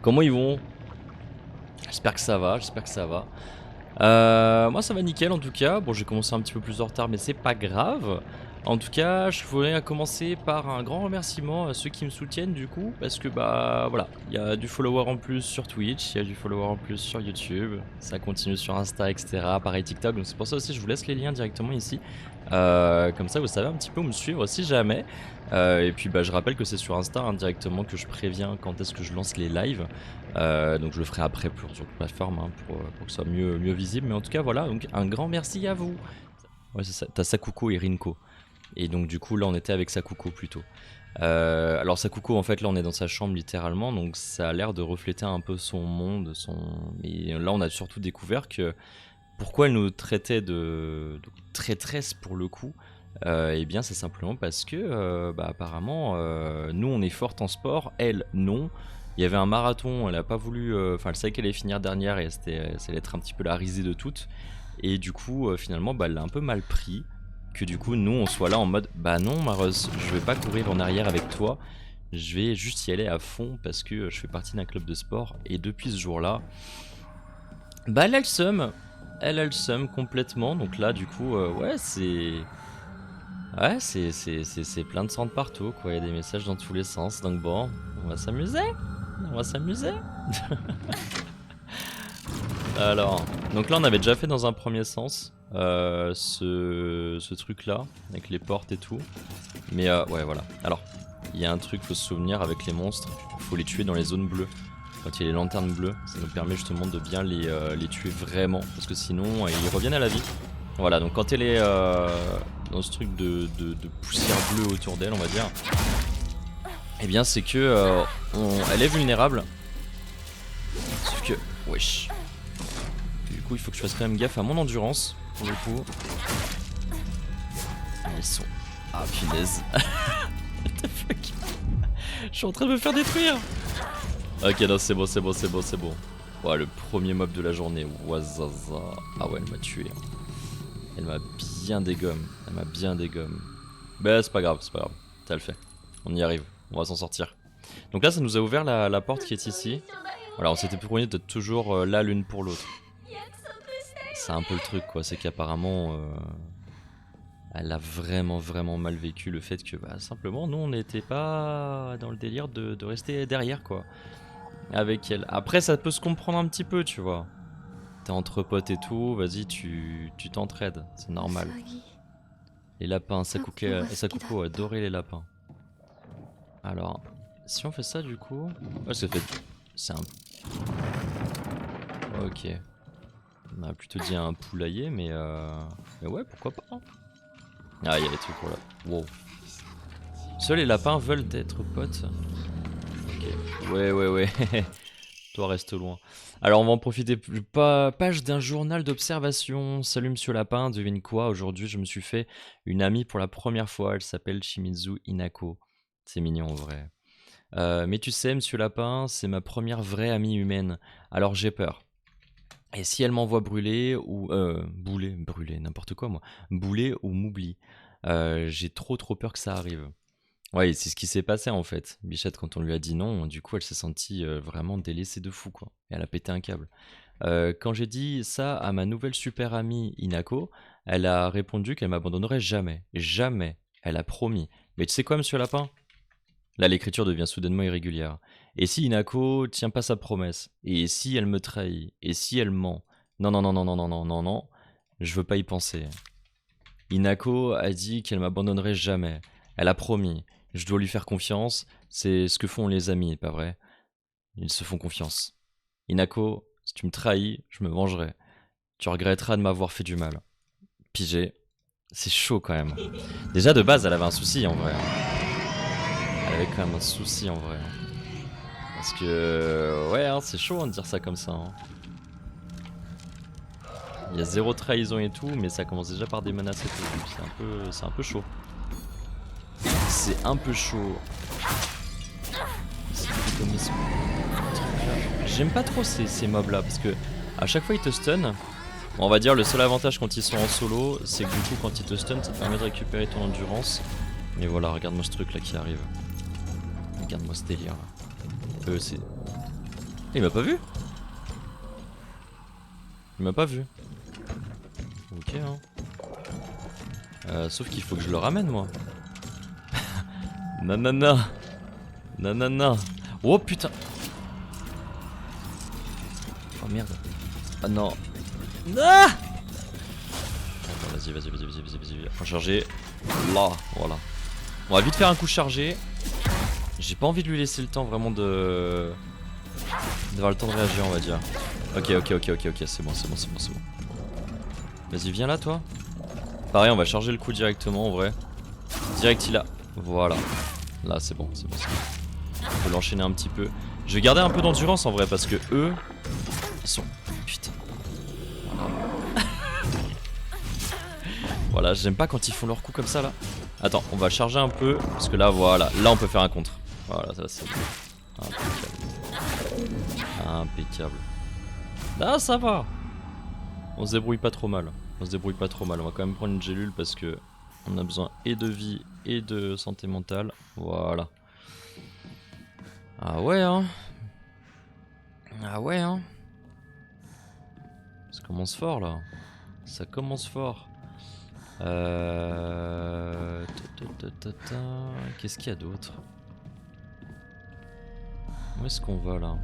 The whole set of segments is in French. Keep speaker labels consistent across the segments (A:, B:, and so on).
A: Comment ils vont? J'espère que ça va, j'espère que ça va. Moi ça va nickel en tout cas. Bon, j'ai commencé un petit peu plus en retard, mais c'est pas grave. En tout cas, je voulais commencer par un grand remerciement à ceux qui me soutiennent du coup, parce que bah voilà, il y a du follower en plus sur Twitch, il y a du follower en plus sur YouTube, ça continue sur Insta, etc. Pareil TikTok, donc c'est pour ça aussi je vous laisse les liens directement ici. Comme ça vous savez un petit peu où me suivre si jamais. Et puis bah je rappelle que c'est sur Insta hein, directement que je préviens quand est-ce que je lance les lives. Donc je le ferai après sur toute plateforme hein, pour que ce soit mieux visible. Mais en tout cas voilà, donc un grand merci à vous. Ouais c'est ça, t'as Sakuko et Rinko. Et donc du coup là on était avec Sakuko plutôt. Alors Sakuko en fait là on est dans sa chambre littéralement, donc ça a l'air de refléter un peu son monde, Et là on a surtout découvert que pourquoi elle nous traitait de traîtresse pour le coup. Eh bien c'est simplement parce que bah, apparemment nous on est forte en sport, elle non. Il y avait un marathon, elle a pas voulu, enfin elle savait qu'elle allait finir dernière et ça allait être un petit peu la risée de toutes. Et du coup finalement bah, elle l'a un peu mal pris. Que du coup nous on soit là en mode bah non Maros, je vais pas courir en arrière avec toi. Je vais juste y aller à fond parce que je fais partie d'un club de sport. Et depuis ce jour là, bah elle a le seum. Elle a le seum complètement. Donc là du coup ouais c'est... Ouais, c'est plein de sang de partout, quoi. Il y a des messages dans tous les sens. Donc bon, on va s'amuser. On va s'amuser. Alors, donc là, on avait déjà fait dans un premier sens ce truc-là, avec les portes et tout. Mais ouais, voilà. Alors, il y a un truc, faut se souvenir avec les monstres. Il faut les tuer dans les zones bleues. Quand il y a les lanternes bleues, ça nous permet justement de bien les tuer vraiment. Parce que sinon, ils reviennent à la vie. Voilà, donc quand elle est dans ce truc de poussière bleue autour d'elle, on va dire, eh bien c'est que elle est vulnérable. Sauf que, wesh. Du coup, il faut que je fasse quand même gaffe à mon endurance, pour le coup. Ils sont... Ah, punaise. What the fuck. Je suis en train de me faire détruire. Ok, non, c'est bon, c'est bon, c'est bon, c'est bon. Ouais, le premier mob de la journée. Wazaza. Ah ouais, elle m'a tué. Elle m'a bien dégomme. Elle m'a bien dégomme. Bah c'est pas grave, c'est pas grave. Ça le fait. On y arrive. On va s'en sortir. Donc là ça nous a ouvert la porte qui est ici. Voilà, on s'était promis d'être toujours là l'une pour l'autre. C'est un peu le truc quoi, c'est qu'apparemment elle a vraiment mal vécu le fait que bah, simplement nous on n'était pas dans le délire de rester derrière quoi. Avec elle. Après ça peut se comprendre un petit peu tu vois. T'es entre potes et tout, vas-y tu t'entraides, c'est normal. Les lapins, Sakuko adorait les lapins. Alors, si on fait ça du coup... Ouais, c'est un... Ok. On a plutôt dit un poulailler, mais ouais, pourquoi pas. Hein. Ah, il y a les trucs pour là. Wow. Seuls les lapins veulent être potes. Ok. Ouais. Toi, reste loin. Alors, on va en profiter. Page d'un journal d'observation. Salut Monsieur Lapin, devine quoi? Aujourd'hui, je me suis fait une amie pour la première fois. Elle s'appelle Shimizu Inako. C'est mignon en vrai. Mais tu sais, Monsieur Lapin, c'est ma première vraie amie humaine. Alors j'ai peur. Et si elle m'envoie brûler ou... brûler, n'importe quoi moi. Bouler ou m'oublie. J'ai trop peur que ça arrive. Ouais, c'est ce qui s'est passé en fait. Bichette, quand on lui a dit non, du coup, elle s'est sentie vraiment délaissée de fou, quoi. Et elle a pété un câble. Quand j'ai dit ça à ma nouvelle super amie Inako, elle a répondu qu'elle m'abandonnerait jamais. Jamais. Elle a promis. Mais tu sais quoi, Monsieur Lapin? Là, l'écriture devient soudainement irrégulière. Et si Inako tient pas sa promesse? Et si elle me trahit? Et si elle ment? Non, je veux pas y penser. Inako a dit qu'elle m'abandonnerait jamais. Elle a promis. Je dois lui faire confiance. C'est ce que font les amis, pas vrai? Ils se font confiance. Inako, si tu me trahis, je me vengerai. Tu regretteras de m'avoir fait du mal. Pigé. C'est chaud quand même. Déjà de base, elle avait un souci en vrai. Elle avait quand même un souci en vrai. Parce que... Ouais, hein, c'est chaud hein, de dire ça comme ça. Hein. Il y a zéro trahison et tout, mais ça commence déjà par des menaces et tout. C'est un peu chaud. C'est un peu chaud. J'aime pas trop ces mobs là, parce que à chaque fois ils te stun. On va dire le seul avantage quand ils sont en solo, c'est que du coup quand ils te stun, ça te permet de récupérer ton endurance. Mais voilà, regarde-moi ce truc là qui arrive. Regarde-moi ce délire là. C'est... Il m'a pas vu. Il m'a pas vu. Ok hein. Sauf qu'il faut que je le ramène moi. Nanana. Nanana. Oh putain. Oh merde. Ah non. Ah. Attends, vas-y. Recharger. Là, voilà. On va vite faire un coup chargé. J'ai pas envie de lui laisser le temps vraiment d'avoir le temps de réagir, on va dire. Ok, c'est bon. Vas-y, viens là, toi. Pareil, on va charger le coup directement, en vrai. Direct, il a. Voilà. Là, c'est bon. On peut l'enchaîner un petit peu. Je vais garder un peu d'endurance, en vrai, parce que eux, ils sont... Putain. Voilà, j'aime pas quand ils font leur coup comme ça, là. Attends, on va charger un peu, parce que là, voilà. Là, on peut faire un contre. Voilà, ça, c'est... Impeccable. Ah, ça va. On se débrouille pas trop mal. On va quand même prendre une gélule parce que on a besoin et de vie et de santé mentale. Voilà. Ah ouais hein. Ça commence fort là. Qu'est-ce qu'il y a d'autre? Où est-ce qu'on va là?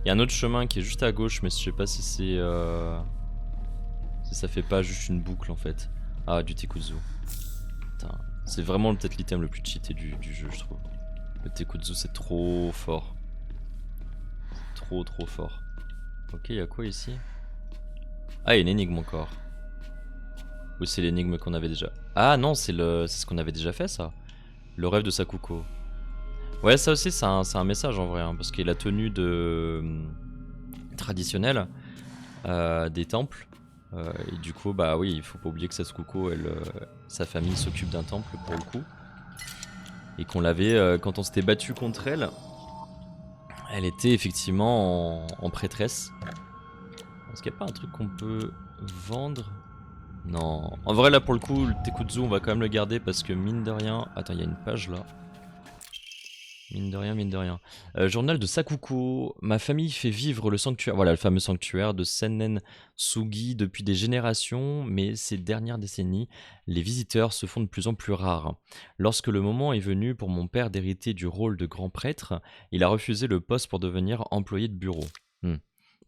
A: Il y a un autre chemin qui est juste à gauche, mais je sais pas si c'est si ça fait pas juste une boucle en fait. Ah, du Tekutsu. Putain, c'est vraiment peut-être l'item le plus cheaté du jeu, je trouve. Le Tekutsu, c'est trop fort. C'est trop fort. Ok, il y a quoi ici? Ah, il y a une énigme encore. Ou c'est l'énigme qu'on avait déjà? Ah non, c'est ce qu'on avait déjà fait ça. Le rêve de Sakuko. Ouais, ça aussi, c'est un message en vrai, hein, parce qu'il a la tenue traditionnelle des temples. Et du coup, bah oui, il faut pas oublier que Sakuko, sa famille s'occupe d'un temple pour le coup. Et qu'on l'avait, quand on s'était battu contre elle, elle était effectivement en prêtresse. Est-ce qu'il n'y a pas un truc qu'on peut vendre? Non. En vrai, là pour le coup, le Tekutsu, on va quand même le garder parce que mine de rien. Attends, il y a une page là. Mine de rien. Journal de Sakuko. Ma famille fait vivre le sanctuaire. Voilà, le fameux sanctuaire de Sennen Sugi depuis des générations, mais ces dernières décennies, les visiteurs se font de plus en plus rares. Lorsque le moment est venu pour mon père d'hériter du rôle de grand prêtre, il a refusé le poste pour devenir employé de bureau.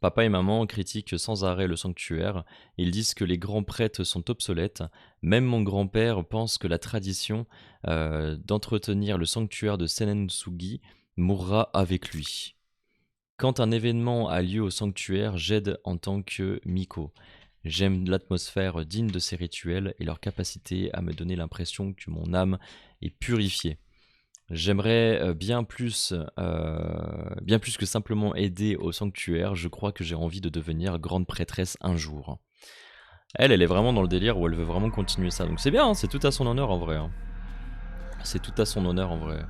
A: Papa et maman critiquent sans arrêt le sanctuaire. Ils disent que les grands prêtres sont obsolètes. Même mon grand-père pense que la tradition d'entretenir le sanctuaire de Senensugi mourra avec lui. Quand un événement a lieu au sanctuaire, j'aide en tant que Miko. J'aime l'atmosphère digne de ces rituels et leur capacité à me donner l'impression que mon âme est purifiée. J'aimerais bien plus que simplement aider au sanctuaire. Je crois que j'ai envie de devenir grande prêtresse un jour. Elle est vraiment dans le délire où elle veut vraiment continuer ça. Donc c'est bien, hein, c'est tout à son honneur en vrai. Hein. C'est tout à son honneur en vrai.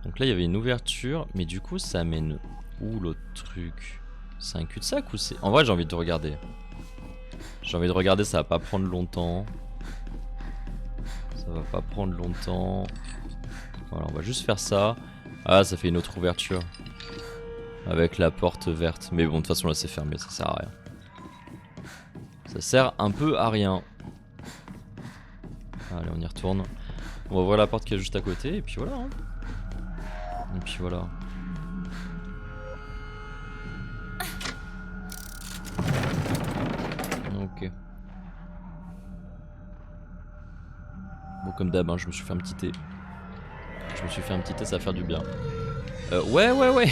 A: Donc là il y avait une ouverture, mais du coup ça mène où l'autre truc? C'est un cul-de-sac ou c'est... En vrai j'ai envie de regarder. J'ai envie de regarder, ça va pas prendre longtemps. Voilà, on va juste faire ça. Ah, ça fait une autre ouverture. Avec la porte verte. Mais bon, de toute façon, là, c'est fermé, ça sert à rien. Ça sert un peu à rien. Allez, on y retourne. On va ouvrir la porte qui est juste à côté, et puis voilà. Hein. Et puis voilà. Ok. Bon, comme d'hab, hein, je me suis fait un petit thé. Ça va faire du bien. Ouais. ouais,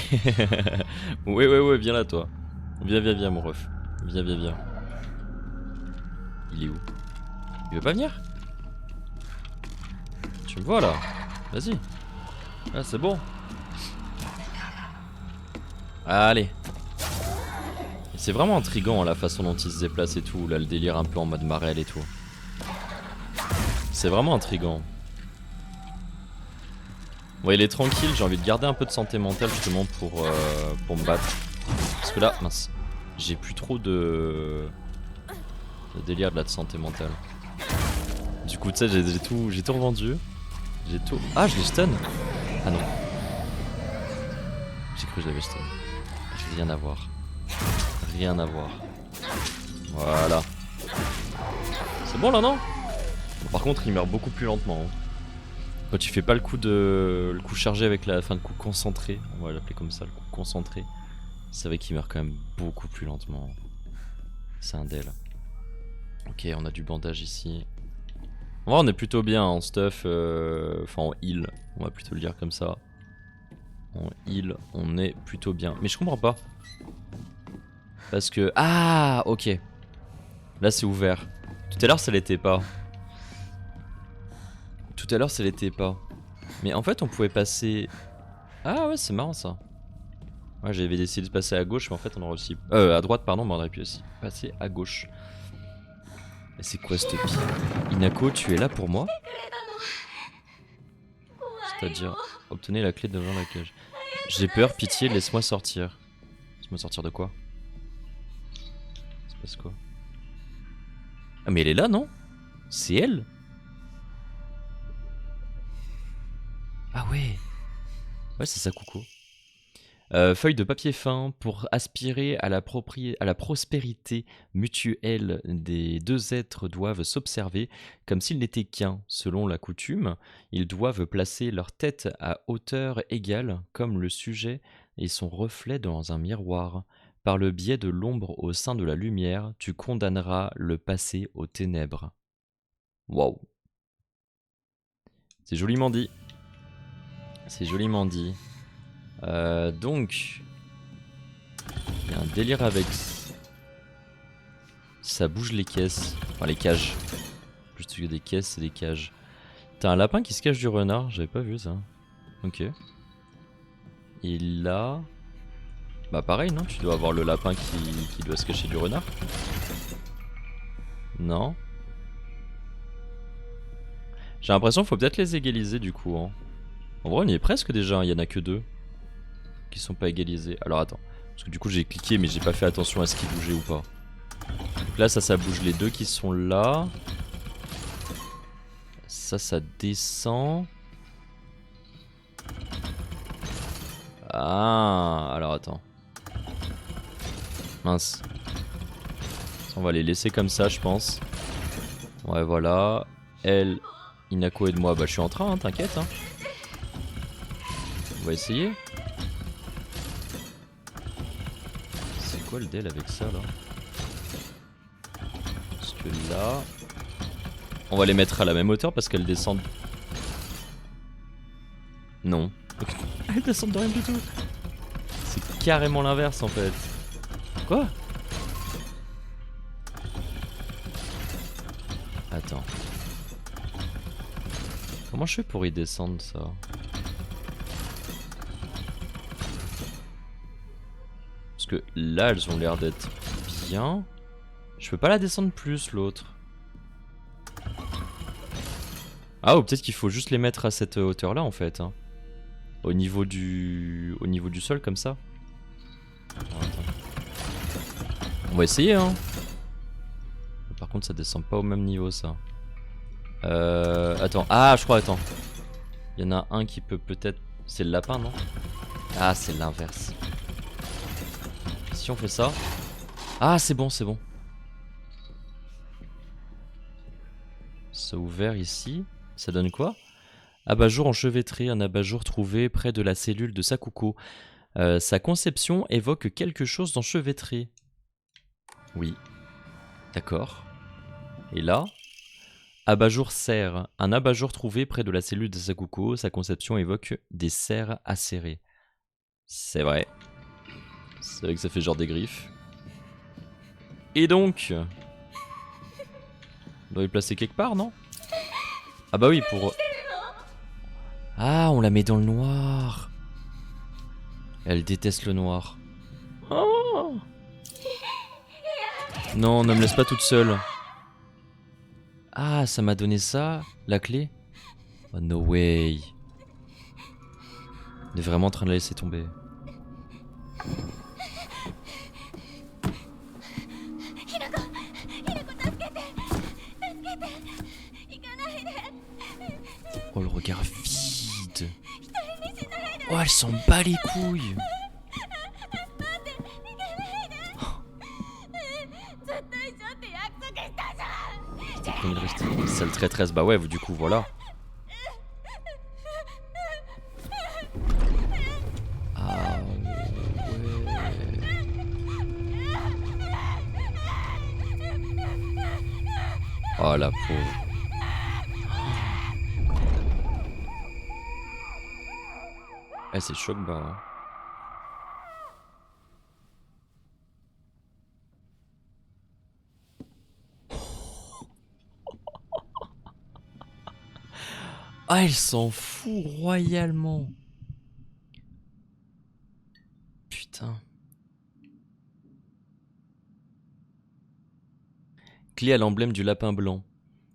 A: viens là, toi. Viens, mon ref. Viens. Il est où? Il veut pas venir? Tu me vois là? Vas-y. Ah, c'est bon. Allez. C'est vraiment intriguant la façon dont il se déplace et tout. Là, le délire un peu en mode Marel et tout. C'est vraiment intriguant. Ouais, il est tranquille, j'ai envie de garder un peu de santé mentale justement pour me battre. Parce que là, mince, j'ai plus trop de délire de la santé mentale. Du coup, tu sais, j'ai tout revendu. Ah, je l'ai stun. Ah non. J'ai cru que je l'avais stun. Je Rien à voir. Rien à voir. Voilà. C'est bon là, non? Bon, par contre, il meurt beaucoup plus lentement. Hein. Quand tu fais pas le coup chargé avec la fin de coup concentré, on va l'appeler comme ça, le coup concentré, c'est vrai qu'il meurt quand même beaucoup plus lentement. C'est un del. Ok, on a du bandage ici. En vrai, on est plutôt bien en stuff, enfin en heal, on va plutôt le dire comme ça. En heal, on est plutôt bien. Mais je comprends pas. Parce que... Ah, ok. Là, c'est ouvert. Tout à l'heure, ça l'était pas. Tout à l'heure, ça l'était pas. Mais en fait, on pouvait passer... Ah ouais, c'est marrant ça. Ouais, j'avais décidé de passer à gauche, mais en fait, on aurait aussi... à droite, pardon, mais on aurait pu aussi passer à gauche. Mais c'est quoi cette pie? Inako, tu es là pour moi? C'est-à-dire, obtenez la clé devant la cage. J'ai peur, pitié, laisse-moi sortir. Laisse-moi sortir de quoi? Il se passe quoi? Ah mais elle est là, non? C'est elle? Ah ouais. Ouais, c'est ça, coucou. Feuille de papier fin pour aspirer à la prospérité mutuelle des deux êtres doivent s'observer comme s'ils n'étaient qu'un. Selon la coutume, ils doivent placer leur tête à hauteur égale comme le sujet et son reflet dans un miroir. Par le biais de l'ombre au sein de la lumière, tu condamneras le passé aux ténèbres. Waouh. C'est joliment dit. C'est joliment dit. Donc, il y a un délire avec... Ça bouge les caisses. Enfin, les cages. Plus que des caisses, c'est des cages. T'as un lapin qui se cache du renard, j'avais pas vu ça. Ok. Et là... Bah pareil, non? Tu dois avoir le lapin qui doit se cacher du renard? Non? J'ai l'impression qu'il faut peut-être les égaliser du coup. Hein. En vrai, on y est presque déjà, il y en a que deux qui sont pas égalisés. Alors attends, parce que du coup j'ai cliqué mais j'ai pas fait attention à ce qui bougeait ou pas. Donc là ça bouge les deux qui sont là. Ça descend. Ah, alors attends. Mince. On va les laisser comme ça je pense. Ouais voilà. Elle, Inako et de moi, bah je suis en train, hein, t'inquiète. Hein. On va essayer. C'est quoi le deal avec ça là? Parce que là... On va les mettre à la même hauteur parce qu'elles descendent... Non. Elles descendent de rien du tout. C'est carrément l'inverse en fait. Quoi? Attends. Comment je fais pour y descendre ça? Parce que là elles ont l'air d'être bien. Je peux pas la descendre plus l'autre. Ah ou peut-être qu'il faut juste les mettre à cette hauteur là en fait. Hein. Au niveau du sol comme ça. Alors, on va essayer hein. Par contre ça descend pas au même niveau ça. Attends. Ah je crois attends. Il y en a un qui peut peut-être... C'est le lapin non? Ah c'est l'inverse. Si on fait ça... Ah c'est bon c'est bon. Ça ouvert ici. Ça donne quoi? Abat-jour enchevêtré, un abat-jour trouvé près de la cellule de Sakuko. Sa conception évoque quelque chose d'enchevêtré. Oui. D'accord. Et là, abat-jour serre. Un abat-jour trouvé près de la cellule de Sakuko. Sa conception évoque des serres acérées. C'est vrai. C'est vrai que ça fait genre des griffes. Et donc... On doit les placer quelque part, non? Ah bah oui, pour... Ah, on la met dans le noir. Elle déteste le noir. Oh non, ne me laisse pas toute seule. Ah, ça m'a donné ça, la clé? Oh no way. On est vraiment en train de la laisser tomber. Oh le regard vide. Oh elle s'en bat les couilles. prenez le reste. Sale traîtresse, bah ouais, du coup, voilà. Ah ouais. Oh la pauvre. Eh, c'est choc, bah. Ah, elle s'en fout royalement. Putain. Clé à l'emblème du lapin blanc.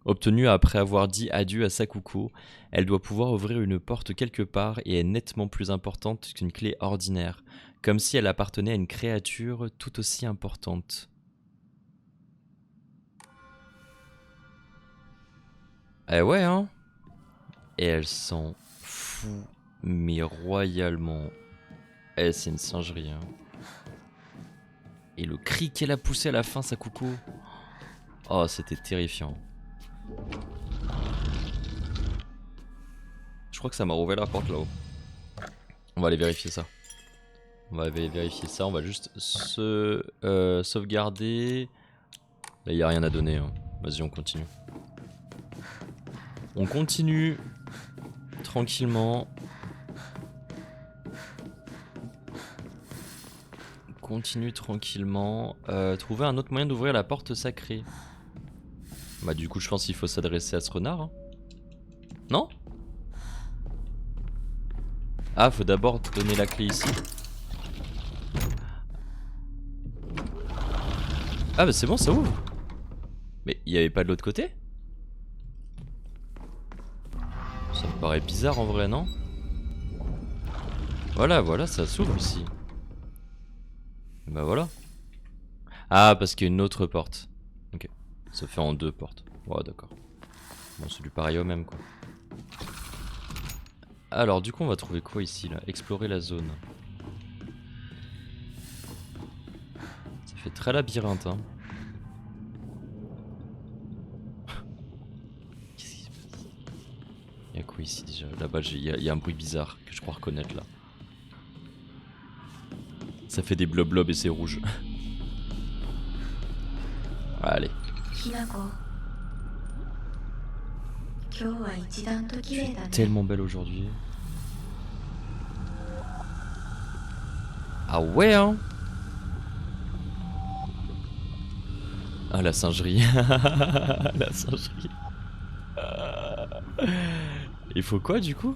A: Obtenue après avoir dit adieu à Sakuko, elle doit pouvoir ouvrir une porte quelque part et est nettement plus importante qu'une clé ordinaire, comme si elle appartenait à une créature tout aussi importante. Eh ouais, hein. Et elle s'en fout, mais royalement. Eh, c'est une singerie, hein. Et le cri qu'elle a poussé à la fin, Sakuko. Oh, c'était terrifiant. Je crois que ça m'a rouvert la porte là-haut. On va aller vérifier ça. On va aller vérifier ça. On va juste se sauvegarder. Là, il n'y a rien à donner. Hein. Vas-y, on continue. On continue. Tranquillement. On continue tranquillement. Trouver un autre moyen d'ouvrir la porte sacrée. Bah du coup je pense qu'il faut s'adresser à ce renard. Hein. Non? Ah, faut d'abord donner la clé ici. Ah bah c'est bon, ça ouvre. Mais il n'y avait pas de l'autre côté? Ça me paraît bizarre en vrai, non? Voilà, voilà, ça s'ouvre ici. Bah voilà. Ah, parce qu'il y a une autre porte. Ok. Ça fait en deux portes. Ouais, d'accord. Bon, c'est du pareil au même, quoi. Alors, du coup, on va trouver quoi ici, là? Explorer la zone. Ça fait très labyrinthe, hein. Qu'est-ce qui se passe? Il y a quoi ici, déjà? Là-bas, il y a un bruit bizarre que je crois reconnaître, là. Ça fait des blob-blob et c'est rouge. Allez. Tu es tellement belle aujourd'hui. Ah ouais, hein. Ah, la singerie. La singerie. Il faut quoi du coup?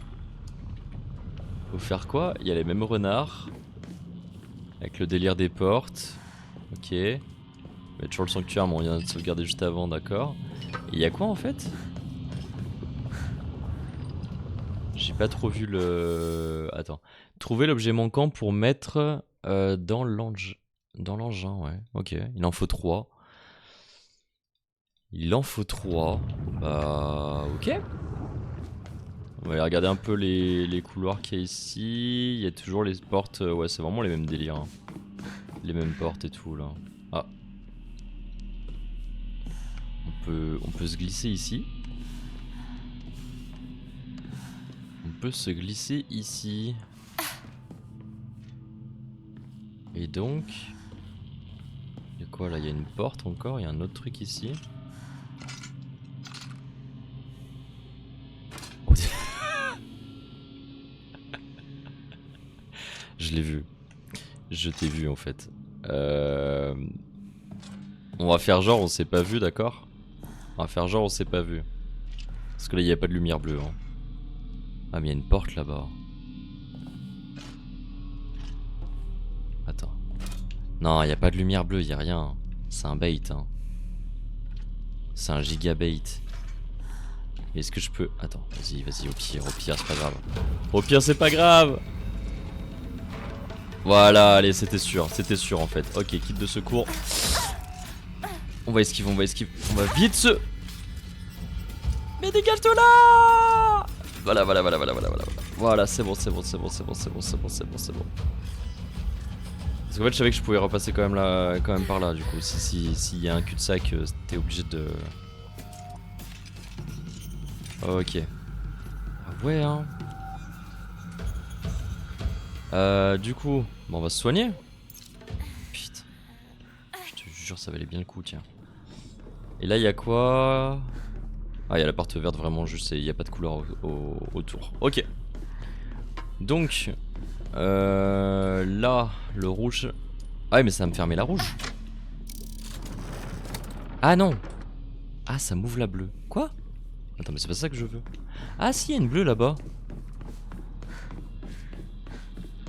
A: Faut faire quoi? Il y a les mêmes renards. Avec le délire des portes. Ok. Mais toujours le sanctuaire, mais on vient de sauvegarder juste avant, d'accord. Et il y a quoi en fait? J'ai pas trop vu le... Attends. Trouver l'objet manquant pour mettre dans l'engin, ouais. Ok, il en faut 3. Il en faut 3. Bah... Ok. On va aller regarder un peu les couloirs qu'il y a ici. Il y a toujours les portes... Ouais, c'est vraiment les mêmes délires. Hein. Les mêmes portes et tout, là. Ah. On peut se glisser ici. On peut se glisser ici. Et donc... Il y a quoi là? Il y a une porte encore, il y a un autre truc ici. Je l'ai vu. Je t'ai vu en fait. On va faire genre on s'est pas vu, d'accord? On va faire genre on s'est pas vu. Parce que là il n'y a pas de lumière bleue. Hein. Ah mais il y a une porte là-bas. Attends. Non, il n'y a pas de lumière bleue, il n'y a rien. C'est un bait. Hein. C'est un giga bait. Est-ce que je peux... Attends, vas-y, vas-y, au pire c'est pas grave. Au pire c'est pas grave. Voilà, allez, c'était sûr en fait. Ok, kit de secours. On va esquiver, on va vite se... Mais dégage-toi là. Voilà. Voilà, c'est bon. Parce qu'en fait, je savais que je pouvais repasser quand même par là, du coup. S'il y a un cul-de-sac, t'es obligé de... Ok. Ah ouais, hein. Du coup, bon, on va se soigner. Putain. Je te jure, ça valait bien le coup, tiens. Et là, il y a quoi? Ah, il y a la porte verte vraiment juste et il n'y a pas de couleur autour. Ok. Donc, là, le rouge. Ah, mais ça va me fermer la rouge. Ah non. Ah, ça m'ouvre la bleue. Quoi? Attends, mais c'est pas ça que je veux. Ah, si, il y a une bleue là-bas.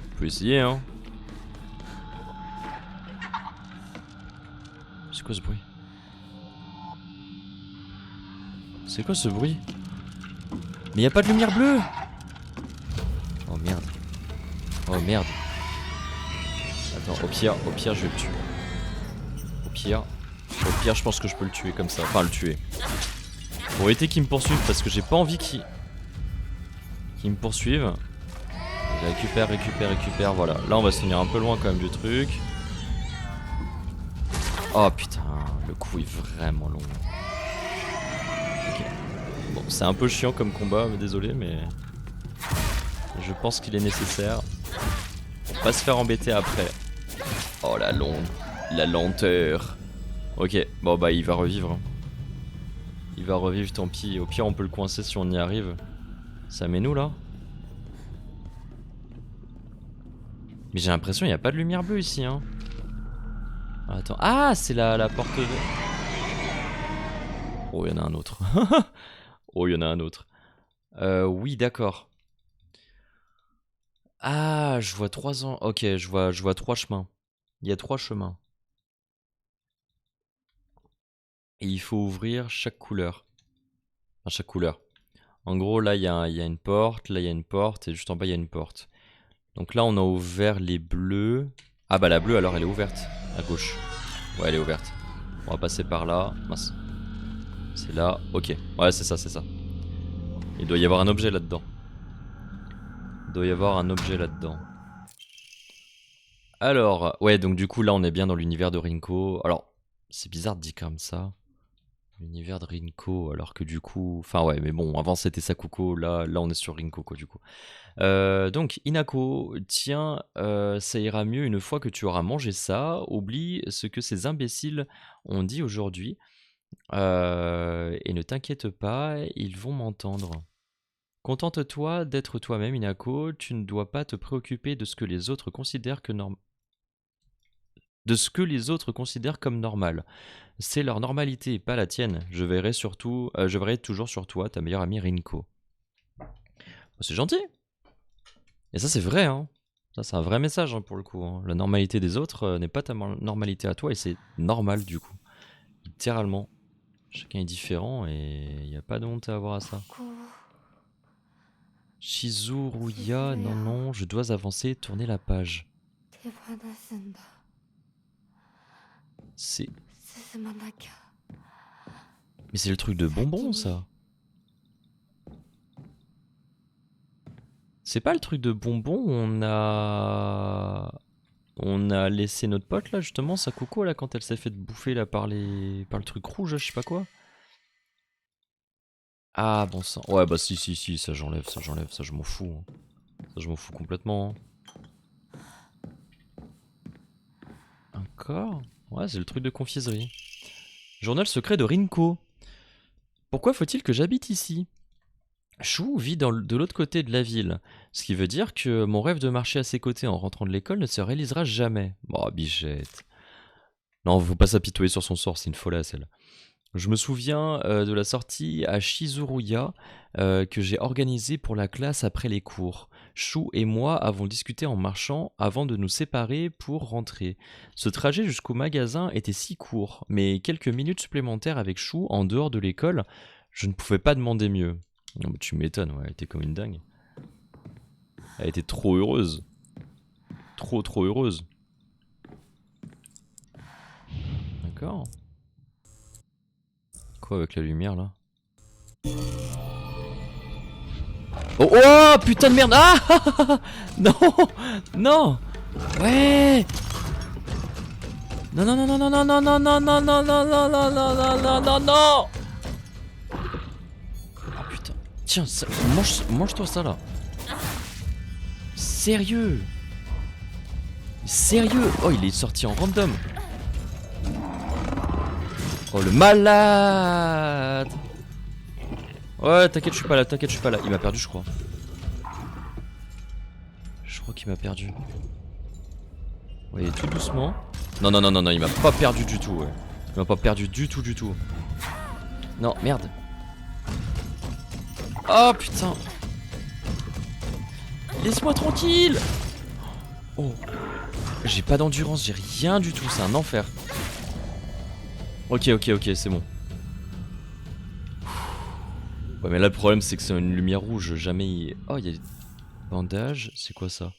A: On peut essayer, hein. C'est quoi ce bruit? C'est quoi ce bruit? Mais y a pas de lumière bleue! Oh merde. Oh merde. Attends, au pire, je vais le tuer. Au pire, je pense que je peux le tuer comme ça. Enfin, le tuer. Pour éviter qu'il me poursuive, parce que j'ai pas envie qu'il me poursuive. Récupère, voilà. Là, on va se tenir un peu loin quand même du truc. Oh putain, le coup est vraiment long. Ok. Bon, c'est un peu chiant comme combat, mais désolé, mais je pense qu'il est nécessaire. Pour pas se faire embêter après. Oh la lenteur. Ok, bon bah il va revivre. Il va revivre, tant pis. Au pire, on peut le coincer si on y arrive. Ça met nous là? Mais j'ai l'impression qu'il n'y a pas de lumière bleue ici, hein. Attends. Ah, c'est la porte verte. Oh, il y en a un autre. Oh, il y en a un autre. Oui, d'accord. Ah, je vois 3 ans. Ok, je vois 3 chemins. Il y a 3 chemins. Et il faut ouvrir chaque couleur. Enfin, chaque couleur. En gros, là, il y a une porte. Là, il y a une porte. Et juste en bas, il y a une porte. Donc là, on a ouvert les bleus. Ah bah la bleue, alors, elle est ouverte. À gauche. Ouais, elle est ouverte. On va passer par là. Mince. C'est là. Ok. Ouais, c'est ça, c'est ça. Il doit y avoir un objet là-dedans. Alors, ouais, donc du coup, là, on est bien dans l'univers de Rinko. Alors, c'est bizarre de dire comme ça. L'univers de Rinko, alors que du coup... Enfin, ouais, mais bon, avant, c'était Sakuko. Là, on est sur Rinko, quoi, du coup. Donc, Inako, tiens, ça ira mieux une fois que tu auras mangé ça. Oublie ce que ces imbéciles ont dit aujourd'hui. Et ne t'inquiète pas, ils vont m'entendre. Contente-toi d'être toi-même, Inako. Tu ne dois pas te préoccuper de ce que les autres considèrent comme normal. C'est leur normalité, pas la tienne. Je verrai toujours sur toi, ta meilleure amie Rinko. C'est gentil. Et ça, c'est vrai, hein. Ça, c'est un vrai message, hein, pour le coup, hein. La normalité des autres n'est pas ta normalité à toi, et c'est normal, du coup. Littéralement. Chacun est différent, et il n'y a pas de honte à avoir à ça. Shizuruya, non, je dois avancer, tourner la page. C'est... Mais c'est le truc de bonbon, ça. C'est pas le truc de bonbon où on a laissé notre pote là justement, Sakuko là, quand elle s'est fait bouffer là par le truc rouge, je sais pas quoi. Ah bon sang. Ouais bah si, ça j'enlève, ça je m'en fous, hein. Ça je m'en fous complètement, hein. Encore? Ouais, c'est le truc de confiserie. Journal secret de Rinko. Pourquoi faut-il que j'habite ici? Chou vit de l'autre côté de la ville, ce qui veut dire que mon rêve de marcher à ses côtés en rentrant de l'école ne se réalisera jamais. Oh, bichette. Non, faut pas s'apitoyer sur son sort, c'est une folasse, elle. Je me souviens de la sortie à Shizuruya que j'ai organisée pour la classe après les cours. Chou et moi avons discuté en marchant avant de nous séparer pour rentrer. Ce trajet jusqu'au magasin était si court, mais quelques minutes supplémentaires avec Chou en dehors de l'école, je ne pouvais pas demander mieux. Non, mais tu m'étonnes, ouais, elle était comme une dingue. Elle était trop heureuse. Trop heureuse. D'accord. Quoi avec la lumière là? Oh, oh putain de merde! Ah non! Non! Ouais! Non non non non non non non non non non non non non non non non non non! Oh putain! Tiens, ça, mange-toi ça là. Sérieux? Sérieux? Oh, il est sorti en random. Oh, le malade. Ouais, t'inquiète, je suis pas là, t'inquiète, je suis pas là. Il m'a perdu, je crois. Je crois qu'il m'a perdu. Ouais, tout doucement. Non, non, non, non, non, il m'a pas perdu du tout, ouais. Il m'a pas perdu du tout, du tout. Non, merde. Oh, putain. Laisse-moi tranquille. Oh. J'ai pas d'endurance, j'ai rien du tout, c'est un enfer. Ok, ok, ok, c'est bon. Ouais, mais là, le problème, c'est que c'est une lumière rouge, jamais il... Oh, il y a des bandages, c'est quoi ça?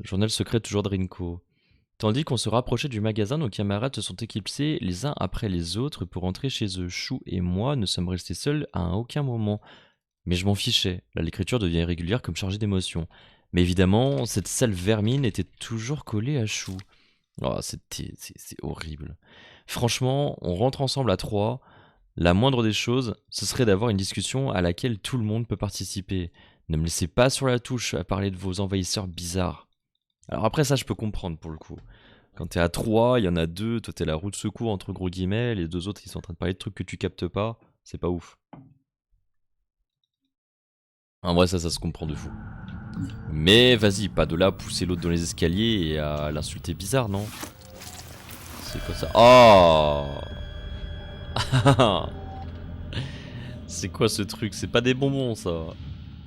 A: Journal secret toujours de Rinko. Tandis qu'on se rapprochait du magasin, nos camarades se sont éclipsés les uns après les autres pour rentrer chez eux. Chou et moi ne sommes restés seuls à aucun moment. Mais je m'en fichais, là l'écriture devient irrégulière comme chargée d'émotions. Mais évidemment, cette sale vermine était toujours collée à Chou. Oh, c'est horrible. Franchement, on rentre ensemble à trois. La moindre des choses, ce serait d'avoir une discussion à laquelle tout le monde peut participer. Ne me laissez pas sur la touche à parler de vos envahisseurs bizarres. Alors après ça, je peux comprendre pour le coup. Quand t'es à 3, il y en a 2, toi t'es la roue de secours entre gros guillemets, les 2 autres ils sont en train de parler de trucs que tu captes pas, c'est pas ouf. En vrai ça se comprend de fou. Mais vas-y, pas de là à pousser l'autre dans les escaliers et à l'insulter bizarre, non? C'est quoi ça? Oh. C'est quoi ce truc? C'est pas des bonbons ça.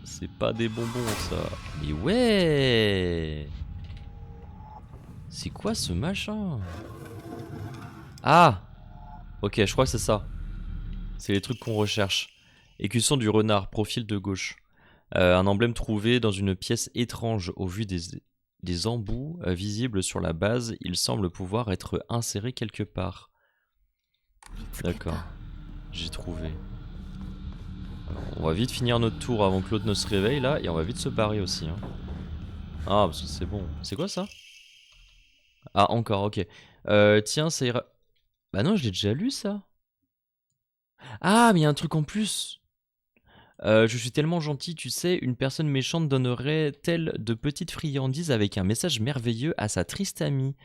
A: C'est pas des bonbons ça. Mais ouais. C'est quoi ce machin? Ah. Ok, je crois que c'est ça. C'est les trucs qu'on recherche. Écusson du renard, profil de gauche. Un emblème trouvé dans une pièce étrange. Au vu des embouts visibles sur la base, il semble pouvoir être inséré quelque part. D'accord, j'ai trouvé. Alors, on va vite finir notre tour avant que l'autre ne se réveille là, et on va vite se barrer aussi. Hein. Ah, parce que c'est bon. C'est quoi ça? Ah, encore, ok. Tiens, ça ira... Bah non, je l'ai déjà lu ça. Ah, mais il y a un truc en plus. Je suis tellement gentil, tu sais, une personne méchante donnerait-elle de petites friandises avec un message merveilleux à sa triste amie?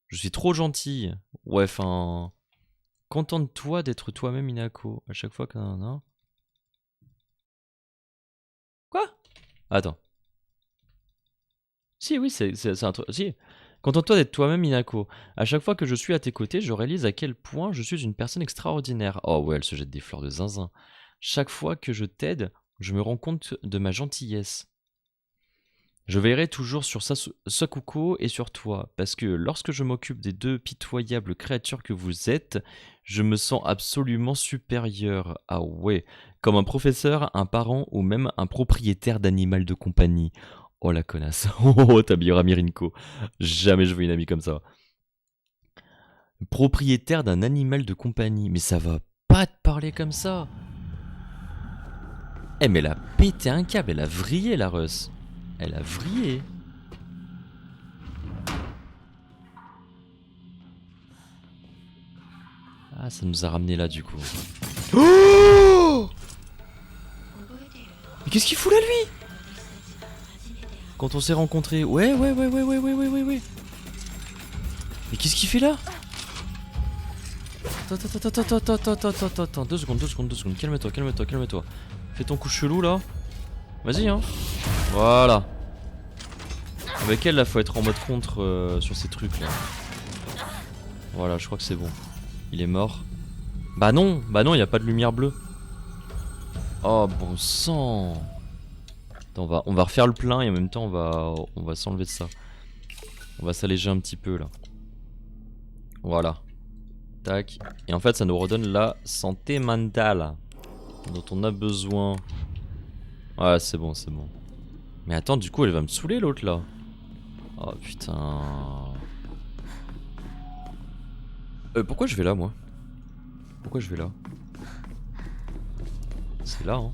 A: Je suis trop gentil. Ouais, enfin... Contente-toi d'être toi-même, Inako. À chaque fois que... Non. Quoi? Attends. Si, oui, c'est un truc... Si. Contente-toi d'être toi-même, Inako. À chaque fois que je suis à tes côtés, je réalise à quel point je suis une personne extraordinaire. Oh ouais, elle se jette des fleurs de zinzin. Chaque fois que je t'aide, je me rends compte de ma gentillesse. Je veillerai toujours sur Sakuko et sur toi, parce que lorsque je m'occupe des 2 pitoyables créatures que vous êtes, je me sens absolument supérieur. Ah ouais, comme un professeur, un parent ou même un propriétaire d'animal de compagnie. Oh la connasse. Oh, ta meilleure amie Rinko. Jamais je veux une amie comme ça. Propriétaire d'un animal de compagnie. Mais ça va pas te parler comme ça. Eh mais elle a pété un câble, elle a vrillé la Russ. Elle a vrillé. Ah, ça nous a ramené là du coup. Oh! Mais qu'est-ce qu'il fout là lui? Quand on s'est rencontrés. Ouais. Mais qu'est-ce qu'il fait là? Attends. 2 secondes. Calme-toi. Fais ton coup chelou là. Vas-y, hein. Voilà. Avec elle là, faut être en mode contre sur ces trucs là. Voilà, je crois que c'est bon. Il est mort. Bah non, y a pas de lumière bleue. Oh bon sang. Attends, on va refaire le plein et en même temps on va s'enlever de ça. On va s'alléger un petit peu là. Voilà. Tac. Et en fait ça nous redonne la santé mentale dont on a besoin. Ouais, c'est bon. Mais attends, du coup elle va me saouler l'autre là. Oh putain. Pourquoi je vais là moi? Pourquoi je vais là? C'est là, hein.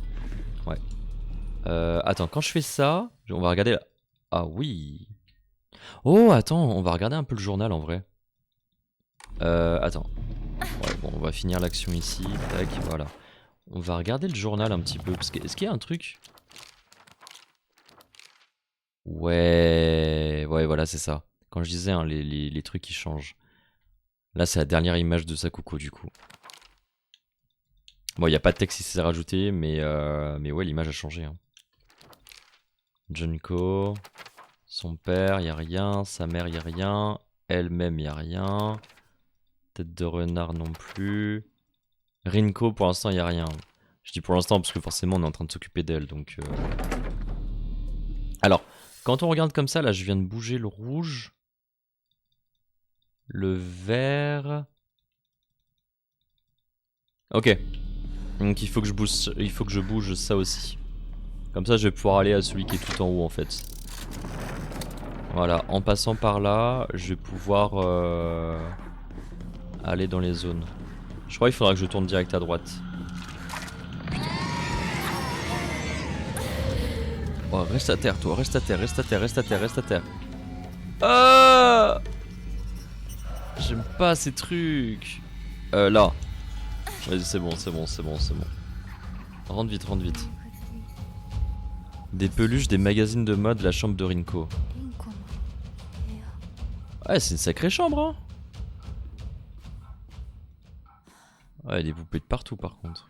A: Ouais. Attends, quand je fais ça, on va regarder... Ah oui. Oh, attends, on va regarder un peu le journal en vrai. Attends. Ouais, bon, on va finir l'action ici. Tac, voilà. On va regarder le journal un petit peu. Parce que est-ce qu'il y a un truc? Ouais, ouais, voilà, c'est ça. Quand je disais, hein, les trucs qui changent. Là, c'est la dernière image de Sakuko, du coup. Bon, il n'y a pas de texte qui s'est rajouté, mais ouais, l'image a changé. Hein. Junko, son père, y a rien. Sa mère, y a rien. Elle-même, y a rien. Tête de renard non plus. Rinko, pour l'instant, y a rien. Je dis pour l'instant parce que forcément, on est en train de s'occuper d'elle, donc... Alors, quand on regarde comme ça, là, je viens de bouger le rouge. Le vert... Ok. Donc il faut que je bouge ça aussi. Comme ça, je vais pouvoir aller à celui qui est tout en haut, en fait. Voilà, en passant par là, je vais pouvoir aller dans les zones. Je crois qu'il faudra que je tourne direct à droite. Putain. Oh, reste à terre, toi, reste à terre, reste à terre, reste à terre, reste à terre. Ah, j'aime pas ces trucs. Là. Vas-y, c'est bon, c'est bon, c'est bon, c'est bon. Rentre vite, rentre vite. Des peluches, des magazines de mode, la chambre de Rinko. Ouais, c'est une sacrée chambre, hein. Ouais, des poupées de partout, par contre.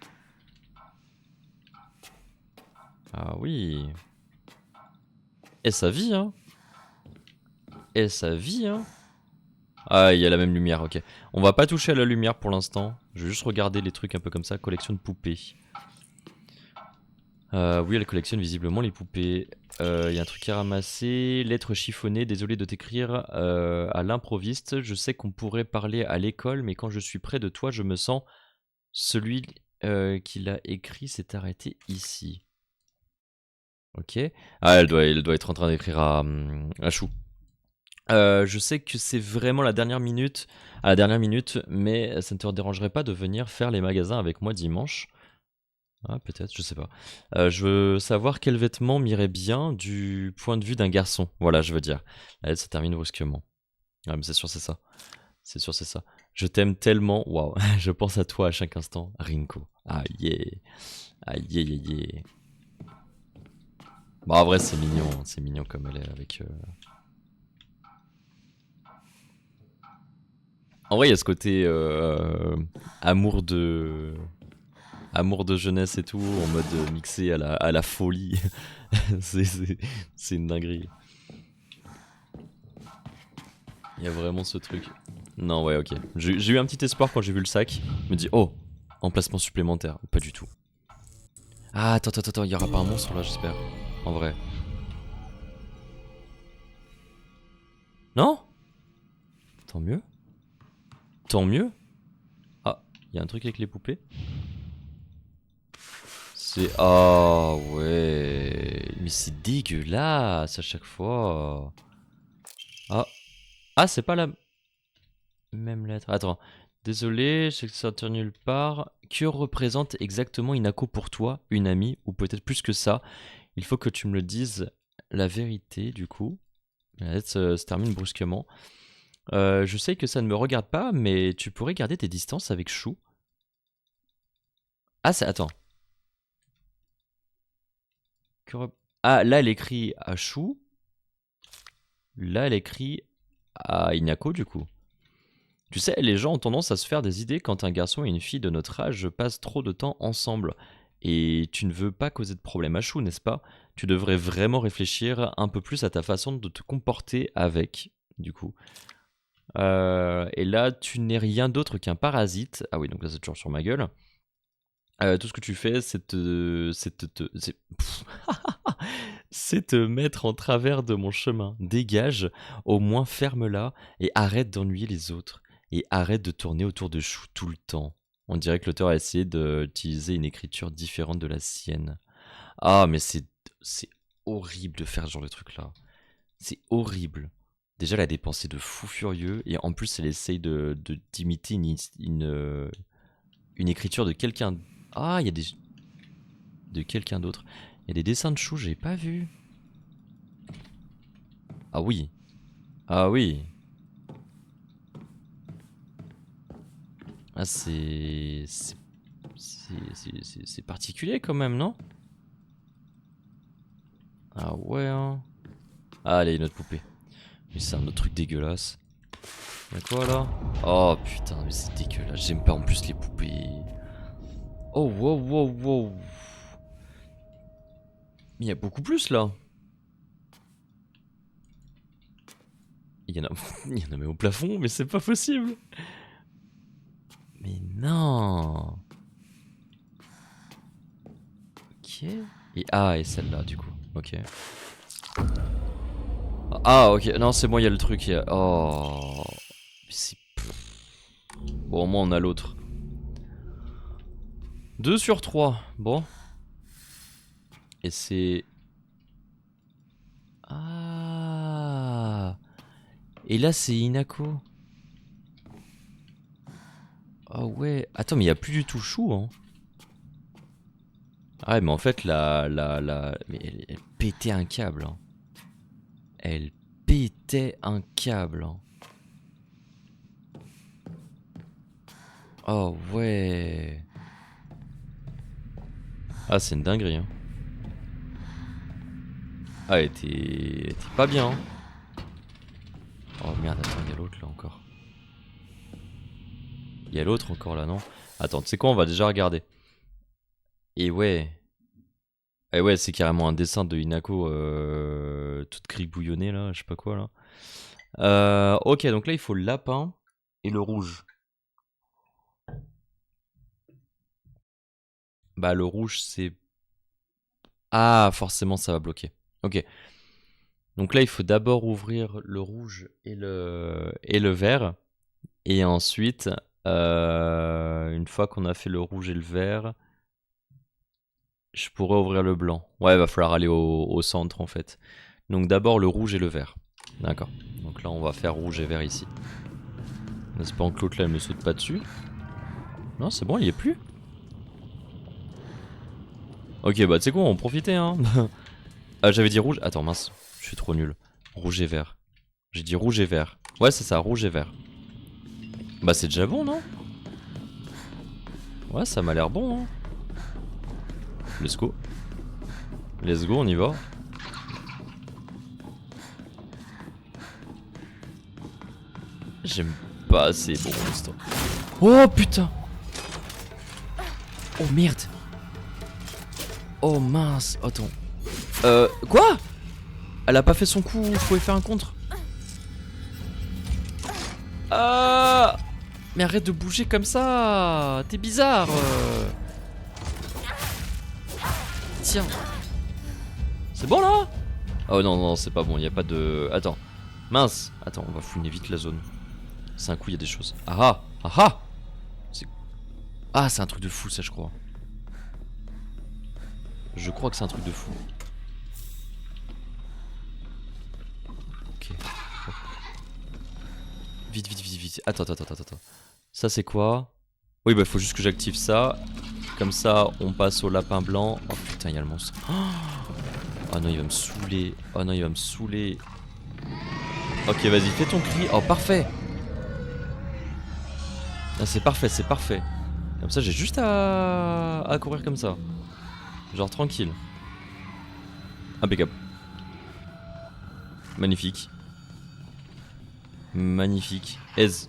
A: Ah oui. Et sa vie, hein. Et sa vie, hein. Ah, il y a la même lumière, ok. On va pas toucher à la lumière pour l'instant. Je vais juste regarder les trucs un peu comme ça. Collection de poupées. Oui, elle collectionne visiblement les poupées. Il y a un truc à ramasser. Lettre chiffonnée. Désolé de t'écrire à l'improviste. Je sais qu'on pourrait parler à l'école, mais quand je suis près de toi, je me sens... Celui qui l'a écrit s'est arrêté ici. Ok. Ah, elle doit être en train d'écrire à Chou. Je sais que c'est vraiment à la dernière minute, mais ça ne te dérangerait pas de venir faire les magasins avec moi dimanche? Ah, peut-être, je sais pas. Je veux savoir quel vêtement m'irait bien du point de vue d'un garçon. Voilà, je veux dire. Elle se termine brusquement. Ah, mais c'est sûr, c'est ça. C'est sûr, c'est ça. Je t'aime tellement. Waouh, je pense à toi à chaque instant. Rinko. Ah, yeah. Ah, yeah, yeah, yeah. Bon, en vrai, c'est mignon. Hein, c'est mignon comme elle est avec. En vrai, il y a ce côté amour de amour de jeunesse et tout, en mode mixé à la folie. C'est une dinguerie. Il y a vraiment ce truc. Non, ouais, ok. J'ai eu un petit espoir quand j'ai vu le sac. Je me dis, oh, emplacement supplémentaire. Pas du tout. Ah, attends, il y aura pas un monstre là, j'espère. En vrai. Non? Tant mieux. Tant mieux. Ah, il y a un truc avec les poupées. C'est... Ah ouais. Mais c'est dégueulasse à chaque fois. Ah. Ah, c'est pas la même lettre. Attends. Désolé, je sais que ça tient nulle part. Que représente exactement Inako pour toi, une amie, ou peut-être plus que ça? Il faut que tu me le dises la vérité, du coup. La lettre se termine brusquement. Je sais que ça ne me regarde pas, mais tu pourrais garder tes distances avec Chou. Ah, c'est... Attends. Ah, là, elle écrit à Chou. Là, elle écrit à Inako, du coup. Tu sais, les gens ont tendance à se faire des idées quand un garçon et une fille de notre âge passent trop de temps ensemble. Et tu ne veux pas causer de problème à Chou, n'est-ce pas? Tu devrais vraiment réfléchir un peu plus à ta façon de te comporter avec, du coup. Et là, tu n'es rien d'autre qu'un parasite. Ah oui, donc là, c'est toujours sur ma gueule. Tout ce que tu fais, c'est c'est te mettre en travers de mon chemin. Dégage, au moins ferme-la et arrête d'ennuyer les autres. Et arrête de tourner autour de Chou tout le temps. On dirait que l'auteur a essayé d'utiliser une écriture différente de la sienne. Ah, mais c'est horrible de faire ce genre de truc là. C'est horrible. Déjà, elle a des pensées de fou furieux et en plus, elle essaye d'imiter une écriture de quelqu'un. Ah, il y a des. De quelqu'un d'autre. Il y a des dessins de Chou, j'ai pas vu. Ah oui. Ah oui. Ah, C'est particulier quand même, non? Ah ouais, hein. Ah, allez, une autre poupée. Mais c'est un autre truc dégueulasse. Y'a quoi là? Oh putain, mais c'est dégueulasse. J'aime pas en plus les poupées. Oh, wow, wow, wow. Il y a beaucoup plus là. Il y en a, il y en a même au plafond, mais c'est pas possible. Mais non. Ok. Et celle-là du coup. Ok. Ah ok, non c'est bon, il y a le truc. Oh. Bon, au moins on a l'autre. 2 sur 3. Bon. Et c'est... Ah. Et là c'est Inako. Ah ouais. Attends, mais il n'y a plus du tout Chou, hein. Ah ouais, mais en fait, mais elle pétait un câble, hein. Elle pétait un câble, hein. Oh ouais. Ah, c'est une dinguerie, hein. Ah, elle était pas bien, hein. Oh merde, attends, il y a l'autre là encore. Il y a l'autre encore là, non? Attends, tu sais quoi, on va déjà regarder. Et ouais. Et ouais, c'est carrément un dessin de Hinako, toute gribouillonnée là, je sais pas quoi là. Ok, donc là il faut le lapin et le rouge. Bah le rouge c'est... Ah, forcément ça va bloquer. Ok. Donc là il faut d'abord ouvrir le rouge et le vert. Et ensuite, une fois qu'on a fait le rouge et le vert, je pourrais ouvrir le blanc. Ouais, il va falloir aller au centre en fait. Donc d'abord le rouge et le vert. D'accord. Donc là on va faire rouge et vert ici. En espérant que l'autre là elle me saute pas dessus. Non, c'est bon, il y est plus. Ok, bah tu sais quoi, on va en profiter hein. Ah, j'avais dit rouge. Attends, mince, je suis trop nul. Rouge et vert. J'ai dit rouge et vert. Ouais, c'est ça, rouge et vert. Bah c'est déjà bon, non? Ouais, ça m'a l'air bon, hein. Let's go. Let's go, on y va. J'aime pas ces monstres. Oh putain. Oh merde. Oh mince. Attends. Quoi? Elle a pas fait son coup, faut y faire un contre. Ah. Mais arrête de bouger comme ça. T'es bizarre. Tiens. C'est bon là? Oh non, non, c'est pas bon, y a pas de... Attends. Mince. Attends, on va fouiner vite la zone. C'est un coup, il y a des choses. Ah ah. Ah ah. Ah, c'est un truc de fou ça, je crois. Je crois que c'est un truc de fou. Ok. Vite, vite, vite, vite. Attends, attends, attends, attends. Ça, c'est quoi? Oui, bah, faut juste que j'active ça. Comme ça, on passe au lapin blanc. Oh putain, il y a le monstre. Oh non, il va me saouler. Oh non, il va me saouler. Ok, vas-y, fais ton cri. Oh, parfait. Ah, c'est parfait, c'est parfait. Comme ça, j'ai juste à courir comme ça. Genre tranquille. Impeccable. Magnifique. Magnifique. Aise.